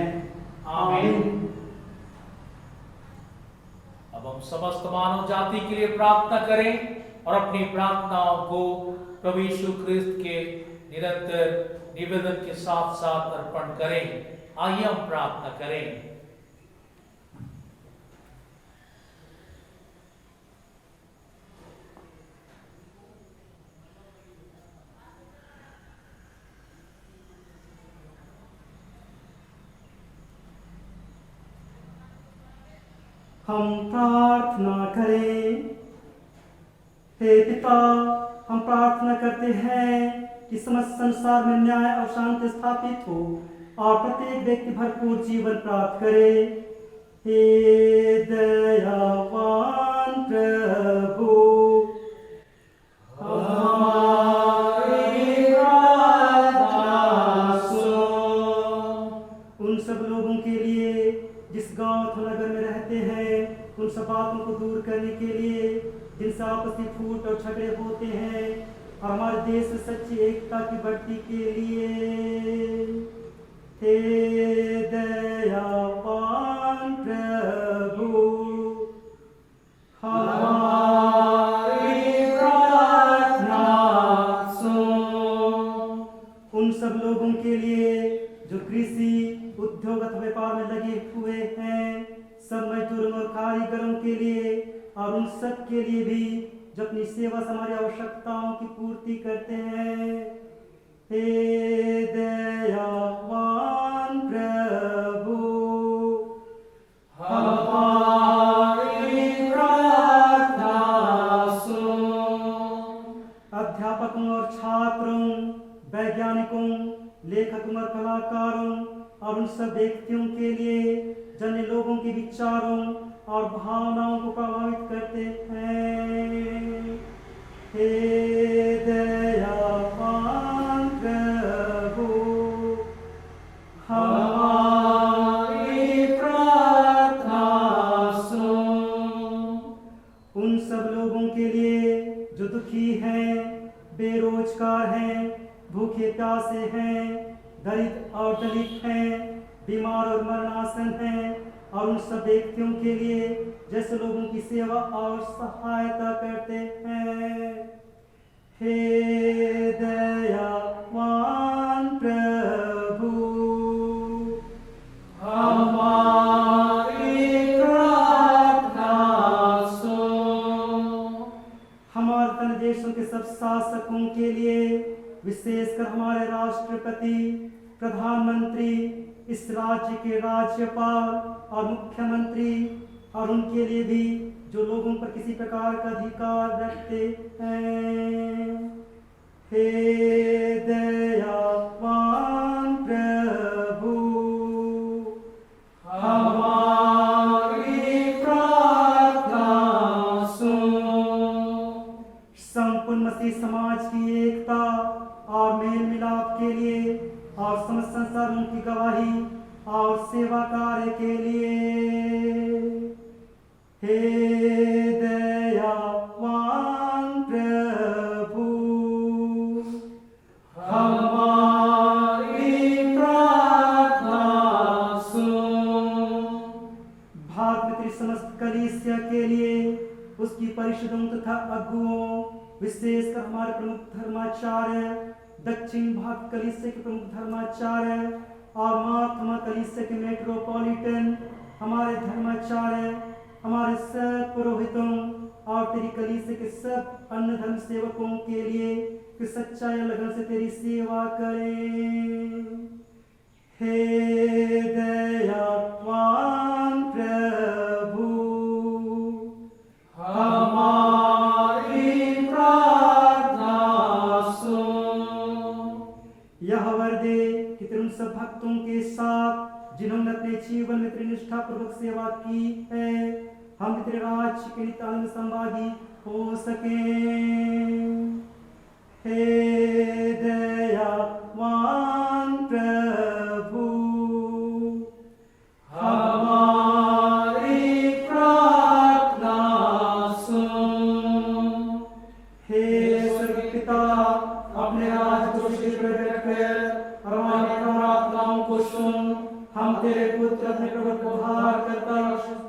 आमीन। अब हम समस्त मानव जाति के लिए प्रार्थना करें और अपनी प्रार्थनाओं को प्रभु यीशु ख्रिस्त के निरंतर निवेदन के साथ साथ अर्पण करें। आइए हम प्रार्थना करें। हम प्रार्थना करें। हे पिता, हम प्रार्थना करते हैं कि समस्त संसार में न्याय और शांति स्थापित हो और प्रत्येक व्यक्ति भरपूर जीवन प्राप्त करे। हे दयावान प्रभु, हमारी प्रार्थना सुन। उन सब लोगों के लिए जिस गांव अथवा नगर में रहते हैं, उन सब बातों को दूर करने के लिए जिनसे आपसी फूट और झगड़े होते हैं, और हमारे देश में सच्ची एकता की बढ़ती के लिए। हे दयावान प्रभु, हमारी प्रार्थना सुन। उन सब लोगों के लिए जो कृषि, उद्योग अथवा व्यापार में लगे हुए हैं, सब मजदूरों और कारीगरों के लिए, और उन सब के लिए भी जो अपनी सेवा से हमारी आवश्यकताओं की पूर्ति करते हैं। हे दयावान प्रभु, हमारी प्रार्थना सुन। अध्यापकों और छात्रों, वैज्ञानिकों, लेखकों और कलाकारों और उन सब व्यक्तियों के लिए जिन्हें लोगों के विचारों और भावनाओं को प्रभावित करते हैं। हे दयावान प्रभु, हमारी प्रार्थना सुन। उन सब लोगों के लिए जो दुखी हैं, बेरोजगार हैं, भूखे प्यासे हैं, दरिद्र और दलित हैं, बीमार और मरणासन हैं, और उन सब व्यक्तियों के लिए जैसे लोगों की सेवा और सहायता करते हैं। हे दयावान प्रभु, हमारी प्रार्थना सुन। हमारे अन्य देशों के सब शासकों के लिए, विशेषकर हमारे राष्ट्रपति, प्रधानमंत्री, इस राज्य के राज्यपाल और मुख्यमंत्री, और उनके लिए भी जो लोगों पर किसी प्रकार का अधिकार रखते हैं। हे दयावान प्रभु, हमारी प्रार्थना सुन। संपूर्ण मसीह समाज की एकता और मेल मिलाप के लिए और समस्त संसारों की गवाही और सेवा कार्य के लिए। हे दयावान प्रभु, हमारी प्रार्थना सुन। भारत में समस्त कलीसिया के लिए, उसकी परिषदों तथा अगुओं, विशेषकर हमारे प्रमुख धर्माचार्य, दक्षिण भाग कलीसिया के प्रमुख धर्माचार्य और मार्थमा कलीसिया के मेट्रोपॉलिटन, हमारे धर्माचार्य, हमारे सब पुरोहितों और तेरी कलीसिया के सब अन्य धर्म सेवकों के लिए कि सच्चाई और लगन से तेरी सेवा करें। हे दयावान प्रभु, हमारी प्रार्थना सुन। यह वर दे कि तेरे उन सब भक्तों के साथ जिन्होंने अपने जीवन में तेरी निष्ठापूर्वक सेवा की है, हम भी तेरे राज्य के नित्य आनंद संभागी हो सके। हे दयावान प्रभु, हमारी प्रार्थना सुन। हे स्वर्गीय पिता, अपने राज्य को शीघ्र प्रकट कर और हमारी प्रार्थनाओं को सुन। हम तेरे पुत्र अपने प्रभु को उद्धार करता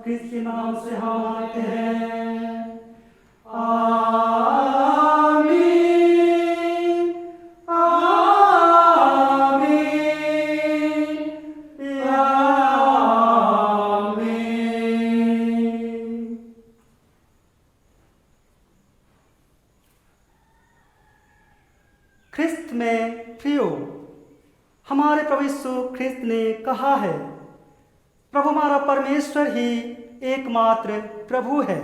क्रिस्त के नाम से हम मांगते हैं। आमीन, आमीन, आमीन। ख्रिस्त में प्रियो, हमारे प्रभु यीशु ख्रिस्त ने कहा है, प्रभु हमारा परमेश्वर ही एकमात्र प्रभु है।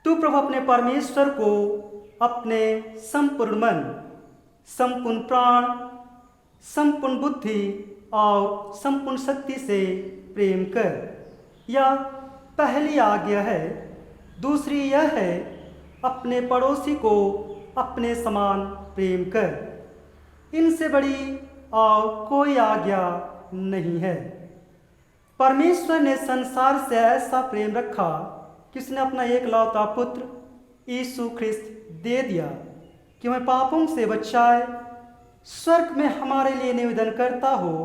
तू प्रभु अपने परमेश्वर को अपने संपूर्ण मन, संपूर्ण प्राण, संपूर्ण बुद्धि और संपूर्ण शक्ति से प्रेम कर। यह पहली आज्ञा है। दूसरी यह है, अपने पड़ोसी को अपने समान प्रेम कर। इनसे बड़ी और कोई आज्ञा नहीं है। परमेश्वर ने संसार से ऐसा प्रेम रखा कि उसने अपना एकलौता पुत्र यीशु ख्रिस्त दे दिया कि वह पापों से बचाए, स्वर्ग में हमारे लिए निवेदन करता हो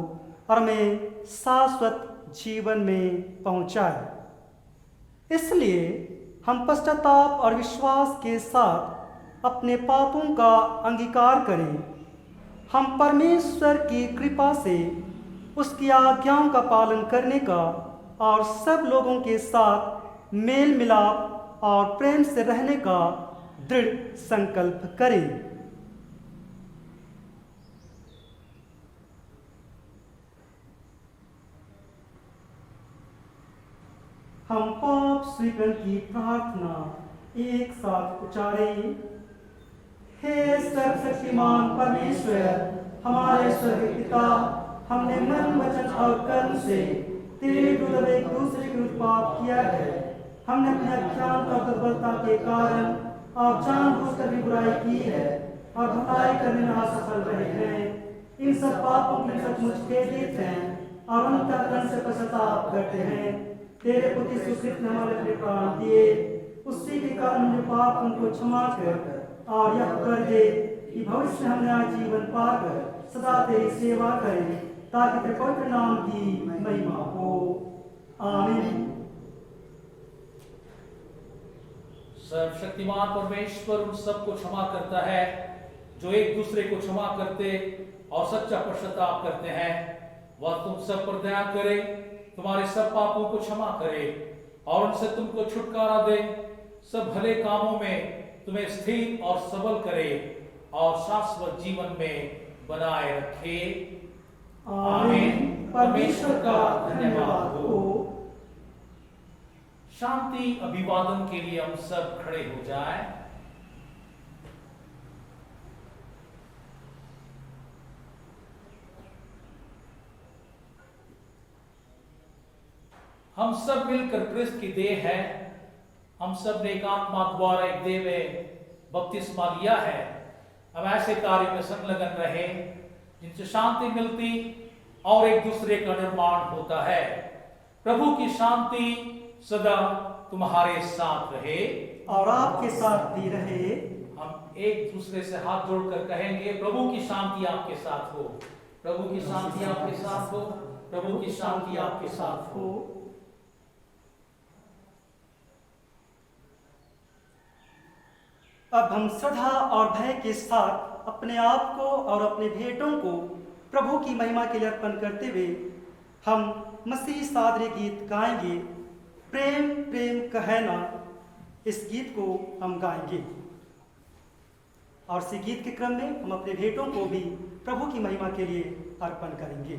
और हमें शाश्वत जीवन में पहुंचाए। इसलिए हम पश्चाताप और विश्वास के साथ अपने पापों का अंगीकार करें। हम परमेश्वर की कृपा से उसकी आज्ञाओं का पालन करने का और सब लोगों के साथ मेल मिलाप और प्रेम से रहने का दृढ़ संकल्प करें। हम पाप स्वीकार की प्रार्थना एक साथ उच्चारें। हे सर्वशक्तिमान परमेश्वर, हमारे स्वर्गीय पिता, हमने मन वचन और कर्म से तेरे विरुद्ध एक दूसरे के विरुद्ध पाप किया है। हमने अपने अज्ञानता और दुर्बलता के कारण और जानबूझकर भी बुराई की है और भलाई करने में असफल रहे हैं। इन सब पापों की सचमुच खेदित हैं और अंतःकरण से पश्चाताप करते हैं। तेरे पुत्र यीशु ख्रिस्त ने हमारे लिए प्राण दिए, उसी के कारण हमने पाप उनको क्षमा कर और यह कर दे कि भविष्य में हम नया जीवन पाकर सदा तेरी सेवा करें, ताकि तेरे पवित्र नाम की महिमा हो। आमीन। सर्वशक्तिमान परमेश्वर उन सबको क्षमा करता है जो एक दूसरे को क्षमा करते और सच्चा पश्चाताप करते हैं। वह तुम सब पर दया करे, तुम्हारे सब पापों को क्षमा करे और उनसे तुमको छुटकारा दे, सब भले कामों में तुम्हें स्थिर और सबल करे और शाश्वत जीवन में बनाए रखे। आमीन। परमेश्वर का धन्यवाद हो। शांति अभिवादन के लिए हम सब खड़े हो जाएं। हम सब मिलकर क्रिस्त की देह है। हम सब ने एक आत्मा द्वारा एक देह में बपतिस्मा लिया है। हम ऐसे कार्य में संलग्न रहे जिनसे शांति मिलती और एक दूसरे का निर्माण होता है। प्रभु की शांति सदा तुम्हारे साथ रहे और आपके साथ भी रहे। हम एक दूसरे से हाथ जोड़कर कहेंगे, प्रभु की शांति आपके साथ हो, प्रभु की शांति आपके साथ हो, प्रभु की शांति आपके साथ हो। अब हम श्रद्धा और भय के साथ अपने आप को और अपने भेंटों को प्रभु की महिमा के लिए अर्पण करते हुए हम मसीह सादरे गीत गाएंगे। प्रेम प्रेम कहना इस गीत को हम गाएंगे और इसी गीत के क्रम में हम अपने भेंटों को भी प्रभु की महिमा के लिए अर्पण करेंगे।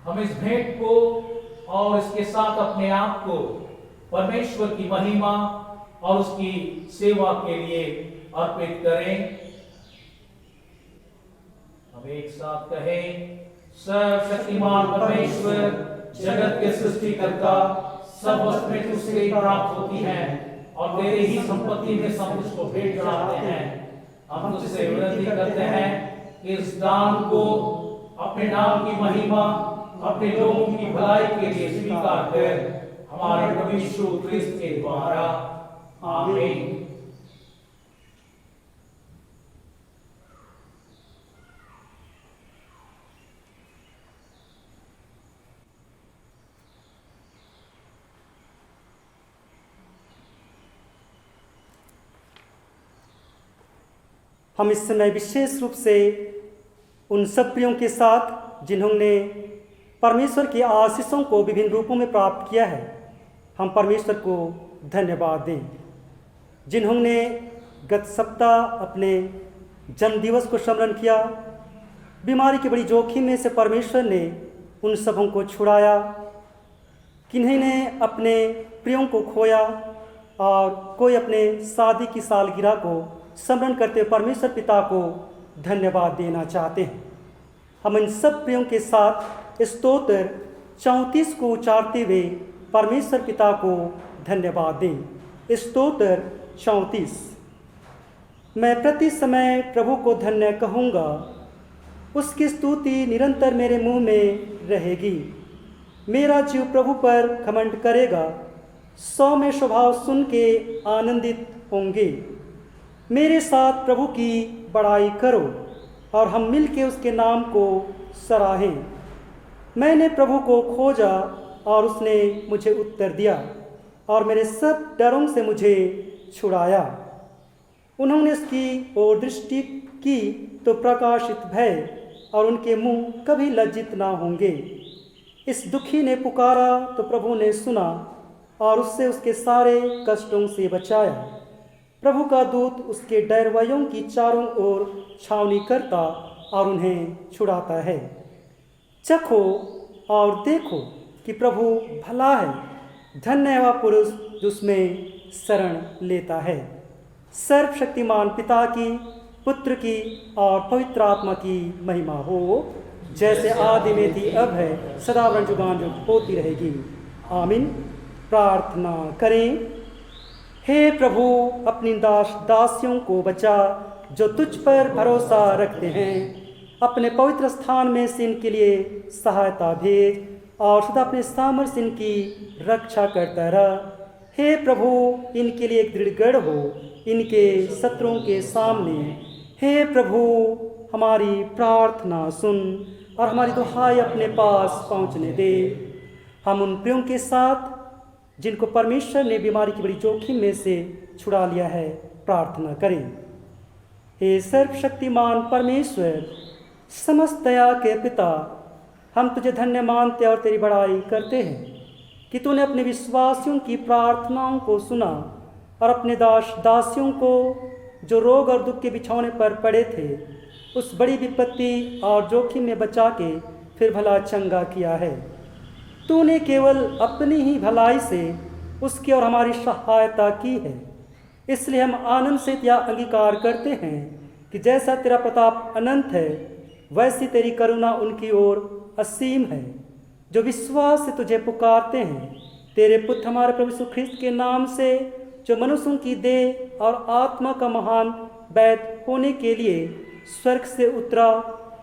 हम इस भेंट को और इसके साथ अपने आप को परमेश्वर की महिमा और उसकी सेवा के लिए अर्पित करें। हम एक साथ कहें, सर्वशक्तिमान परमेश्वर, जगत के सृष्टिकर्ता, सब वस्तुएं तुझसे प्राप्त होती हैं और तेरी ही संपत्ति में सब कुछ को भेंट चढ़ाते हैं। हम तुझसे विनती करते हैं कि इस दान को अपने नाम की महिमा, अपने लोगों की भलाई के लिए स्वीकार कर, हमारे प्रभु यीशु क्रिस्त के द्वारा। आमीन। हम इस समय विशेष रूप से उन सब प्रियों के साथ जिन्होंने परमेश्वर की आशीषों को विभिन्न रूपों में प्राप्त किया है, हम परमेश्वर को धन्यवाद दें। जिन्होंने गत सप्ताह अपने जन्मदिवस को स्मरण किया, बीमारी के बड़ी जोखिम में से परमेश्वर ने उन सबों को छुड़ाया। किन्हीं ने अपने प्रियों को खोया और कोई अपने शादी की सालगिरह को स्मरण करते परमेश्वर पिता को धन्यवाद देना चाहते हैं। हम इन सब प्रियों के साथ स्तोत्र 34 को उच्चारते हुए परमेश्वर पिता को धन्यवाद दें। स्तोत्र 34। मैं प्रति समय प्रभु को धन्य कहूँगा, उसकी स्तुति निरंतर मेरे मुंह में रहेगी। मेरा जीव प्रभु पर घमंड करेगा, सौम्य स्वभाव सुन के आनंदित होंगे। मेरे साथ प्रभु की बड़ाई करो और हम मिलके उसके नाम को सराहें। मैंने प्रभु को खोजा और उसने मुझे उत्तर दिया और मेरे सब डरों से मुझे छुड़ाया। उन्होंने उसकी ओर दृष्टि की तो प्रकाशित भय और उनके मुंह कभी लज्जित ना होंगे। इस दुखी ने पुकारा तो प्रभु ने सुना और उससे उसके सारे कष्टों से बचाया। प्रभु का दूत उसके डरवैयों की चारों ओर छावनी करता और उन्हें छुड़ाता है। चखो और देखो कि प्रभु भला है, धन्य है वह पुरुष जो उसमें शरण लेता है। सर्वशक्तिमान पिता की, पुत्र की और पवित्र आत्मा की महिमा हो, जैसे आदि में थी, अब है, सदा जुगान जो होती रहेगी। आमीन। प्रार्थना करें। हे प्रभु, अपनी दासियों को बचा जो तुझ पर भरोसा रखते हैं। अपने पवित्र स्थान में से इनके लिए सहायता भेज और सदा अपने सामर्थ्य इनकी रक्षा करता रह। हे प्रभु, इनके लिए एक दृढ़ गढ़ हो इनके शत्रुओं के सामने। हे प्रभु, हमारी प्रार्थना सुन और हमारी दुहाई अपने पास पहुंचने दे। हम उन प्रियों के साथ जिनको परमेश्वर ने बीमारी की बड़ी जोखिम में से छुड़ा लिया है, प्रार्थना करें। हे सर्वशक्तिमान परमेश्वर, समस्त दया के पिता, हम तुझे धन्य मानते और तेरी बड़ाई करते हैं कि तूने अपने विश्वासियों की प्रार्थनाओं को सुना और अपने दासियों को जो रोग और दुख के बिछौने पर पड़े थे उस बड़ी विपत्ति और जोखिम में बचा के फिर भला चंगा किया है। तूने केवल अपनी ही भलाई से उसकी और हमारी सहायता की है। इसलिए हम आनंद से यह अंगीकार करते हैं कि जैसा तेरा प्रताप अनंत है, वैसी तेरी करुणा उनकी ओर असीम है जो विश्वास से तुझे पुकारते हैं। तेरे पुत्र हमारे प्रभु यीशु ख्रिस्त के नाम से, जो मनुष्यों की देह और आत्मा का महान वैद्य होने के लिए स्वर्ग से उतरा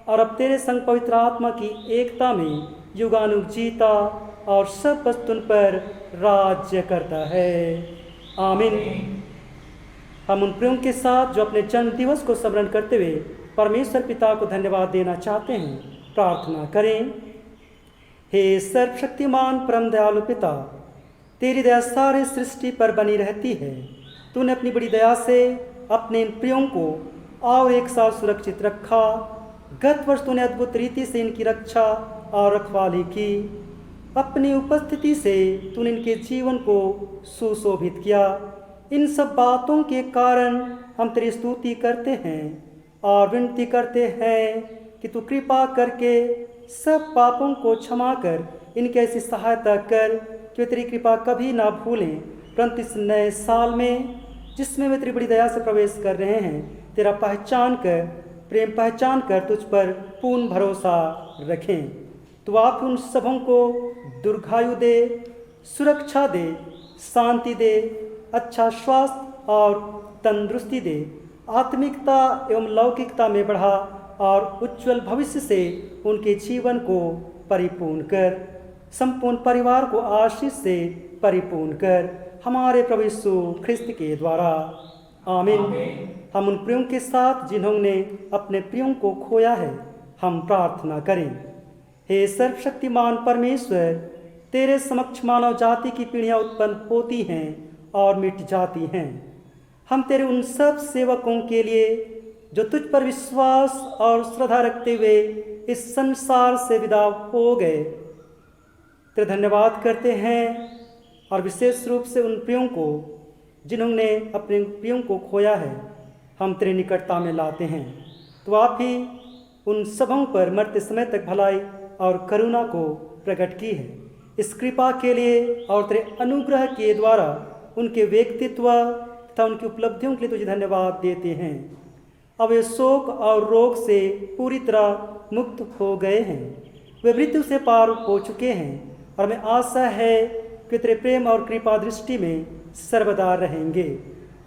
और अब तेरे संग पवित्र आत्मा की एकता में युगानुग जीता और सब वस्तुन पर राज्य करता है। आमीन। हम उन प्रियों के साथ जो अपने जन्म दिवस को स्मरण करते हुए परमेश्वर पिता को धन्यवाद देना चाहते हैं, प्रार्थना करें। हे सर्वशक्तिमान परम दयालु पिता, तेरी दया सारे सृष्टि पर बनी रहती है। तूने अपनी बड़ी दया से अपने इन प्रियों को और एक साल सुरक्षित रखा। गत वर्ष तूने अद्भुत रीति से इनकी रक्षा और रखवाली की। अपनी उपस्थिति से तूने इनके जीवन को सुशोभित किया। इन सब बातों के कारण हम तेरी स्तुति करते हैं और विनती करते हैं कि तू कृपा करके सब पापों को क्षमा कर इनकी ऐसी सहायता कर कि वे तेरी कृपा कभी ना भूलें, परंतु इस नए साल में जिसमें वे तेरी बड़ी दया से प्रवेश कर रहे हैं, तेरा प्रेम पहचान कर तुझ पर पूर्ण भरोसा रखें। तो आप उन सबों को दीर्घायु दे, सुरक्षा दे, शांति दे, अच्छा स्वास्थ्य और तंदुरुस्ती दे, आत्मिकता एवं लौकिकता में बढ़ा और उज्ज्वल भविष्य से उनके जीवन को परिपूर्ण कर, संपूर्ण परिवार को आशीष से परिपूर्ण कर, हमारे प्रभु यीशु ख्रिस्त के द्वारा। आमीन। हम उन प्रियों के साथ जिन्होंने अपने प्रियों को खोया है, हम प्रार्थना करें। हे सर्वशक्तिमान परमेश्वर, तेरे समक्ष मानव जाति की पीढ़ियाँ उत्पन्न होती हैं और मिट जाती हैं। हम तेरे उन सब सेवकों के लिए जो तुझ पर विश्वास और श्रद्धा रखते हुए इस संसार से विदा हो गए, तेरे धन्यवाद करते हैं और विशेष रूप से उन प्रियों को जिन्होंने अपने प्रियों को खोया है, हम तेरे निकटता में लाते हैं। तो आप ही उन सबों पर मरते समय तक भलाई और करुणा को प्रकट की है। इस कृपा के लिए और तेरे अनुग्रह के द्वारा उनके व्यक्तित्व तथा उनकी उपलब्धियों के लिए तुझे धन्यवाद देते हैं। अब वे शोक और रोग से पूरी तरह मुक्त हो गए हैं, वे मृत्यु से पार हो चुके हैं और हमें आशा है कि तेरे प्रेम और कृपा दृष्टि में सर्वदा रहेंगे।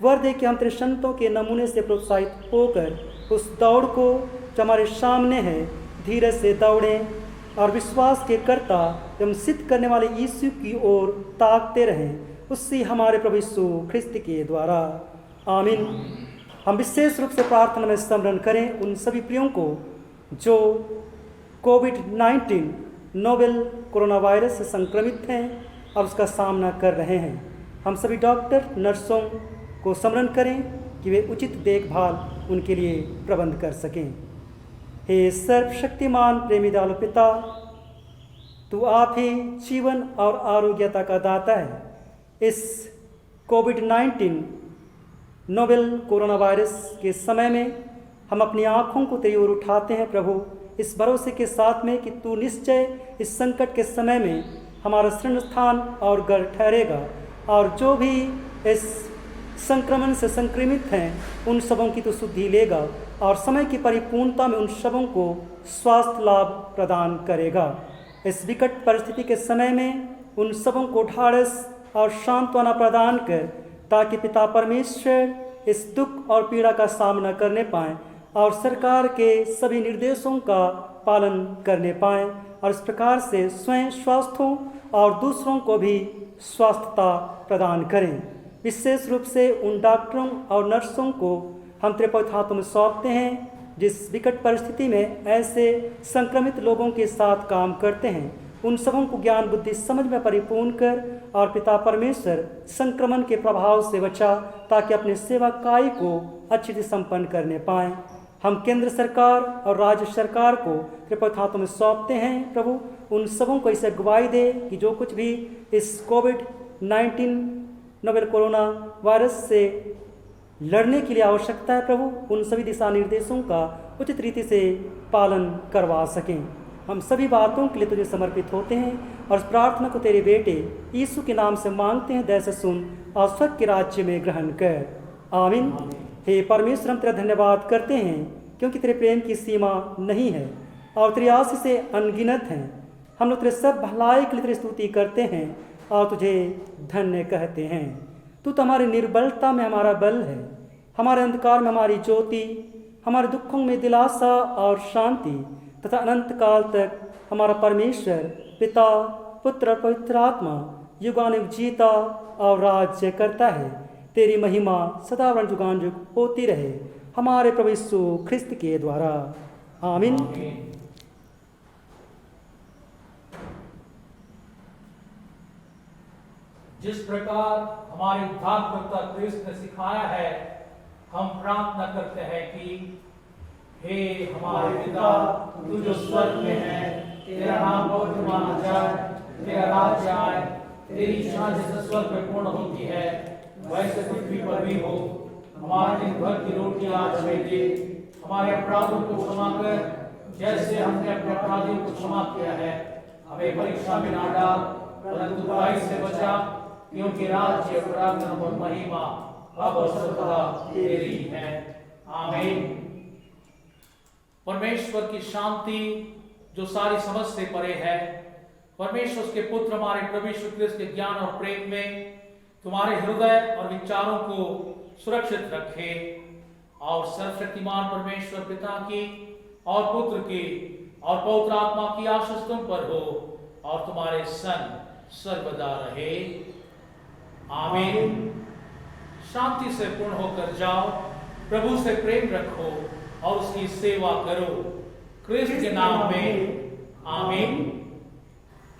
वर दे कि हम तेरे संतों के नमूने से प्रोत्साहित होकर उस दौड़ को जो हमारे सामने है धीरज से दौड़ें और विश्वास के कर्ता एवं सिद्ध करने वाले यीशु की ओर ताकते रहें, उससे हमारे प्रभु यीशु ख्रिस्त के द्वारा। आमीन। हम विशेष रूप से प्रार्थना में स्मरण करें उन सभी प्रियों को जो कोविड-19 नोवेल कोरोना वायरस से संक्रमित हैं और उसका सामना कर रहे हैं। हम सभी डॉक्टर नर्सों को स्मरण करें कि वे उचित देखभाल उनके लिए प्रबंध कर सकें। हे सर्वशक्तिमान प्रेमी दयालु पिता, तू आप ही जीवन और आरोग्यता का दाता है। इस कोविड-19 नोवेल कोरोना वायरस के समय में हम अपनी आँखों को तेरी ओर उठाते हैं प्रभु, इस भरोसे के साथ में कि तू निश्चय इस संकट के समय में हमारा शरण स्थान और घर ठहरेगा, और जो भी इस संक्रमण से संक्रमित हैं उन सबों की तो शुद्धि लेगा और समय की परिपूर्णता में उन सबों को स्वास्थ्य लाभ प्रदान करेगा। इस विकट परिस्थिति के समय में उन सबों को ढाढ़स और सांत्वना प्रदान कर, ताकि पिता परमेश्वर इस दुख और पीड़ा का सामना करने पाएँ और सरकार के सभी निर्देशों का पालन करने पाएँ, और इस प्रकार से स्वयं स्वस्थ हों और दूसरों को भी स्वास्थ्यता प्रदान करें। विशेष रूप से उन डॉक्टरों और नर्सों को हम तेरे पवित्र हाथों में सौंपते हैं, जिस विकट परिस्थिति में ऐसे संक्रमित लोगों के साथ काम करते हैं। उन सबों को ज्ञान बुद्धि समझ में परिपूर्ण कर, और पिता परमेश्वर संक्रमण के प्रभाव से बचा, ताकि अपने सेवा कार्य को अच्छी से संपन्न करने पाएँ। हम केंद्र सरकार और राज्य सरकार को तेरे पवित्र हाथों में सौंपते हैं प्रभु, उन सबों को इसे गवाही दे कि जो कुछ भी इस कोविड-19 नोवेल कोरोना वायरस से लड़ने के लिए आवश्यकता है प्रभु, उन सभी दिशा निर्देशों का उचित रीति से पालन करवा सकें। हम सभी बातों के लिए तुझे समर्पित होते हैं और इस प्रार्थना को तेरे बेटे यीशु के नाम से मांगते हैं। दया से सुन और स्वर्ग के राज्य में ग्रहण कर, आमीन। हे परमेश्वर, हम तेरा धन्यवाद करते हैं क्योंकि तेरे प्रेम की सीमा नहीं है और तेरी आशीष अनगिनत हैं। हम लोग तेरे सब भलाई के लिए तेरी स्तुति करते हैं और तुझे धन्य कहते हैं। तू तो हमारी निर्बलता में हमारा बल है, हमारे अंधकार में हमारी ज्योति, हमारे दुखों में दिलासा और शांति, तथा अनंत काल तक हमारा परमेश्वर पिता, पुत्र और पवित्र आत्मा युगानुयुग जीता और राज्य करता है। तेरी महिमा सदावरण जुगान जुग होती रहे, हमारे प्रभु यीशु ख्रिस्त के द्वारा, आमीन। जिस प्रकार हमारे उद्धारकर्ता क्रिस्त ने सिखाया है, हम प्रार्थना करते हैं कि हे हमारे पिता, तू जो स्वर्ग में है, तेरा नाम पवित्र माना जाए, तेरा राज्य आए, तेरी इच्छा जैसे स्वर्ग में पूर्ण होती है वैसे पृथ्वी पर भी हो। हमारे दिन भर की रोटी आज हमें दे, हमारे अपराधों को क्षमा कर जैसे हमने अपने अपराधियों को क्षमा किया है। हमें परीक्षा में ना डाल, परंतु बुराई से बचा, क्योंकि राज्य, पराक्रम और महिमा अब और सदा तेरी है, आमीन। परमेश्वर की शांति जो सारी समझ से परे है, परमेश्वर उसके पुत्र हमारे प्रभु यीशु क्रिस्त के ज्ञान और प्रेम में तुम्हारे हृदय और विचारों को सुरक्षित रखे, और सर्वशक्तिमान परमेश्वर पिता की और पुत्र की और पवित्र आत्मा की आशीष तुम पर हो और तुम्हारे संग सर्वदा रहे, आमीन। शांति से पूर्ण होकर जाओ, प्रभु से प्रेम रखो और उसकी सेवा करो, क्रिस्त के नाम में, आमीन।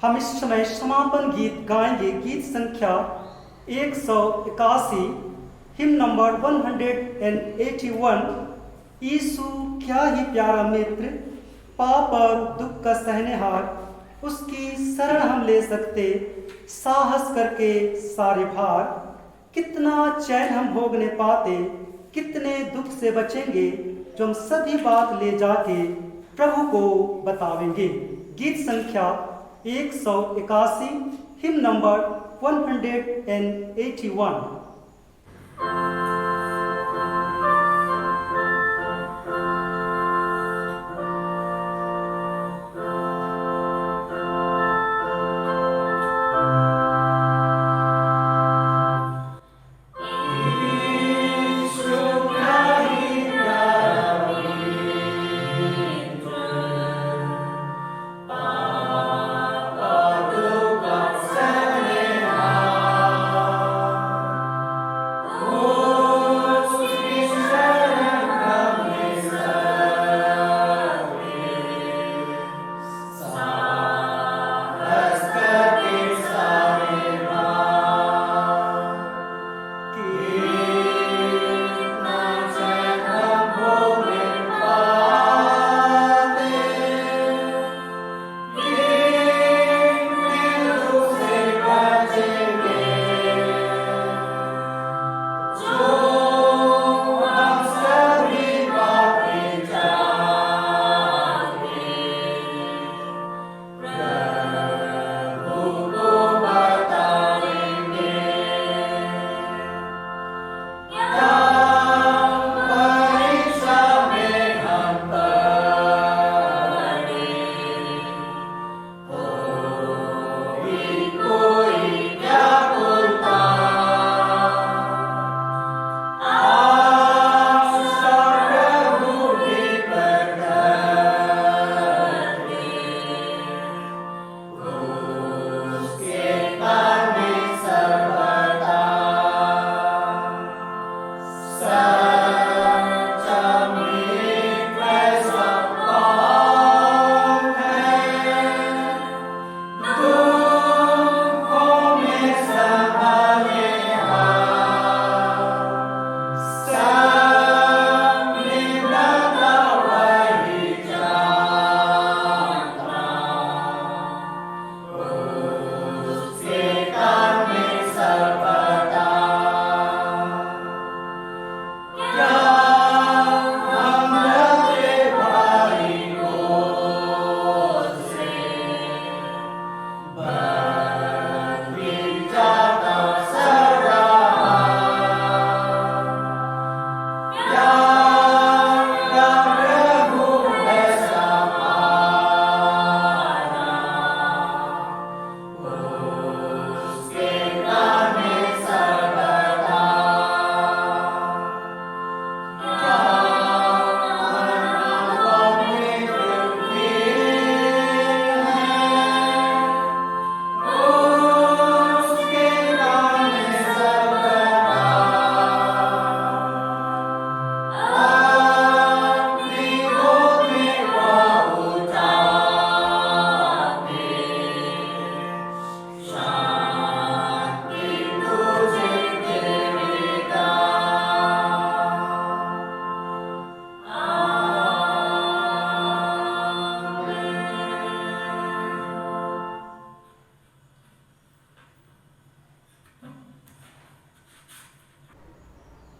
हम इस समय समापन गीत गाएंगे, गीत संख्या 181, हिम नंबर 181। यीशु क्या ही प्यारा मित्र, पाप और दुख का सहनेहार, उसकी शरण हम ले सकते साहस करके सारे भार। कितना चैन हम भोगने पाते, कितने दुख से बचेंगे, जो हम सभी बात ले जाके प्रभु को बतावेंगे। गीत संख्या 181, हिम नंबर 181। Oh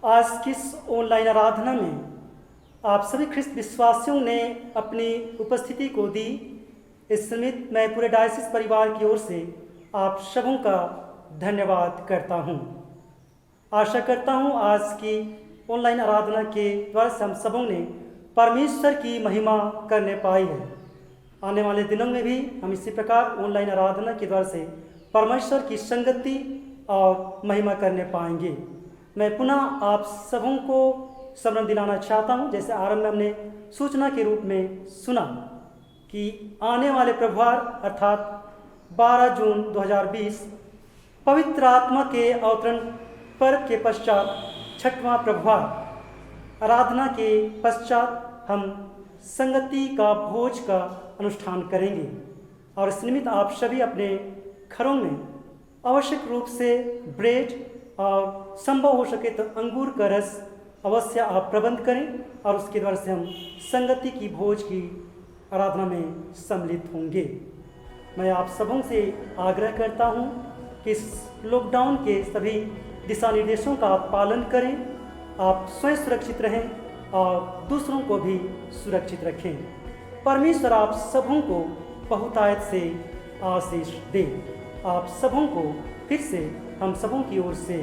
आज की इस ऑनलाइन आराधना में आप सभी ख्रिस्त विश्वासियों ने अपनी उपस्थिति को दी। इस निमित्त मैं पूरे डायसिस परिवार की ओर से आप सबों का धन्यवाद करता हूं। आशा करता हूं आज की ऑनलाइन आराधना के द्वारा से हम सबों ने परमेश्वर की महिमा करने पाई है। आने वाले दिनों में भी हम इसी प्रकार ऑनलाइन आराधना के द्वारा से परमेश्वर की संगति और महिमा करने पाएंगे। मैं पुनः आप सबों को स्मरण दिलाना चाहता हूं, जैसे आरंभ में हमने सूचना के रूप में सुना कि आने वाले प्रभुवार अर्थात 12 जून 2020 पवित्र आत्मा के अवतरण पर्व के पश्चात 6वां प्रभुवार आराधना के पश्चात हम संगति का भोज का अनुष्ठान करेंगे। और इस निमित्त आप सभी अपने घरों में आवश्यक रूप से ब्रेड और संभव हो सके तो अंगूर का रस अवश्य आप प्रबंध करें और उसके द्वारा से हम संगति की भोज की आराधना में सम्मिलित होंगे। मैं आप सबों से आग्रह करता हूं कि इस लॉकडाउन के सभी दिशा निर्देशों का आप पालन करें, आप स्वयं सुरक्षित रहें और दूसरों को भी सुरक्षित रखें। परमेश्वर आप सबों को बहुतायत से आशीष दे। आप सबों को फिर से हम सबों की ओर से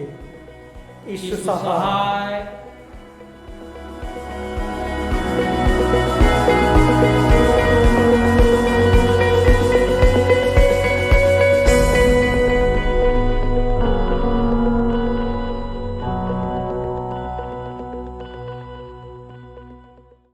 ईश्वर सहाय।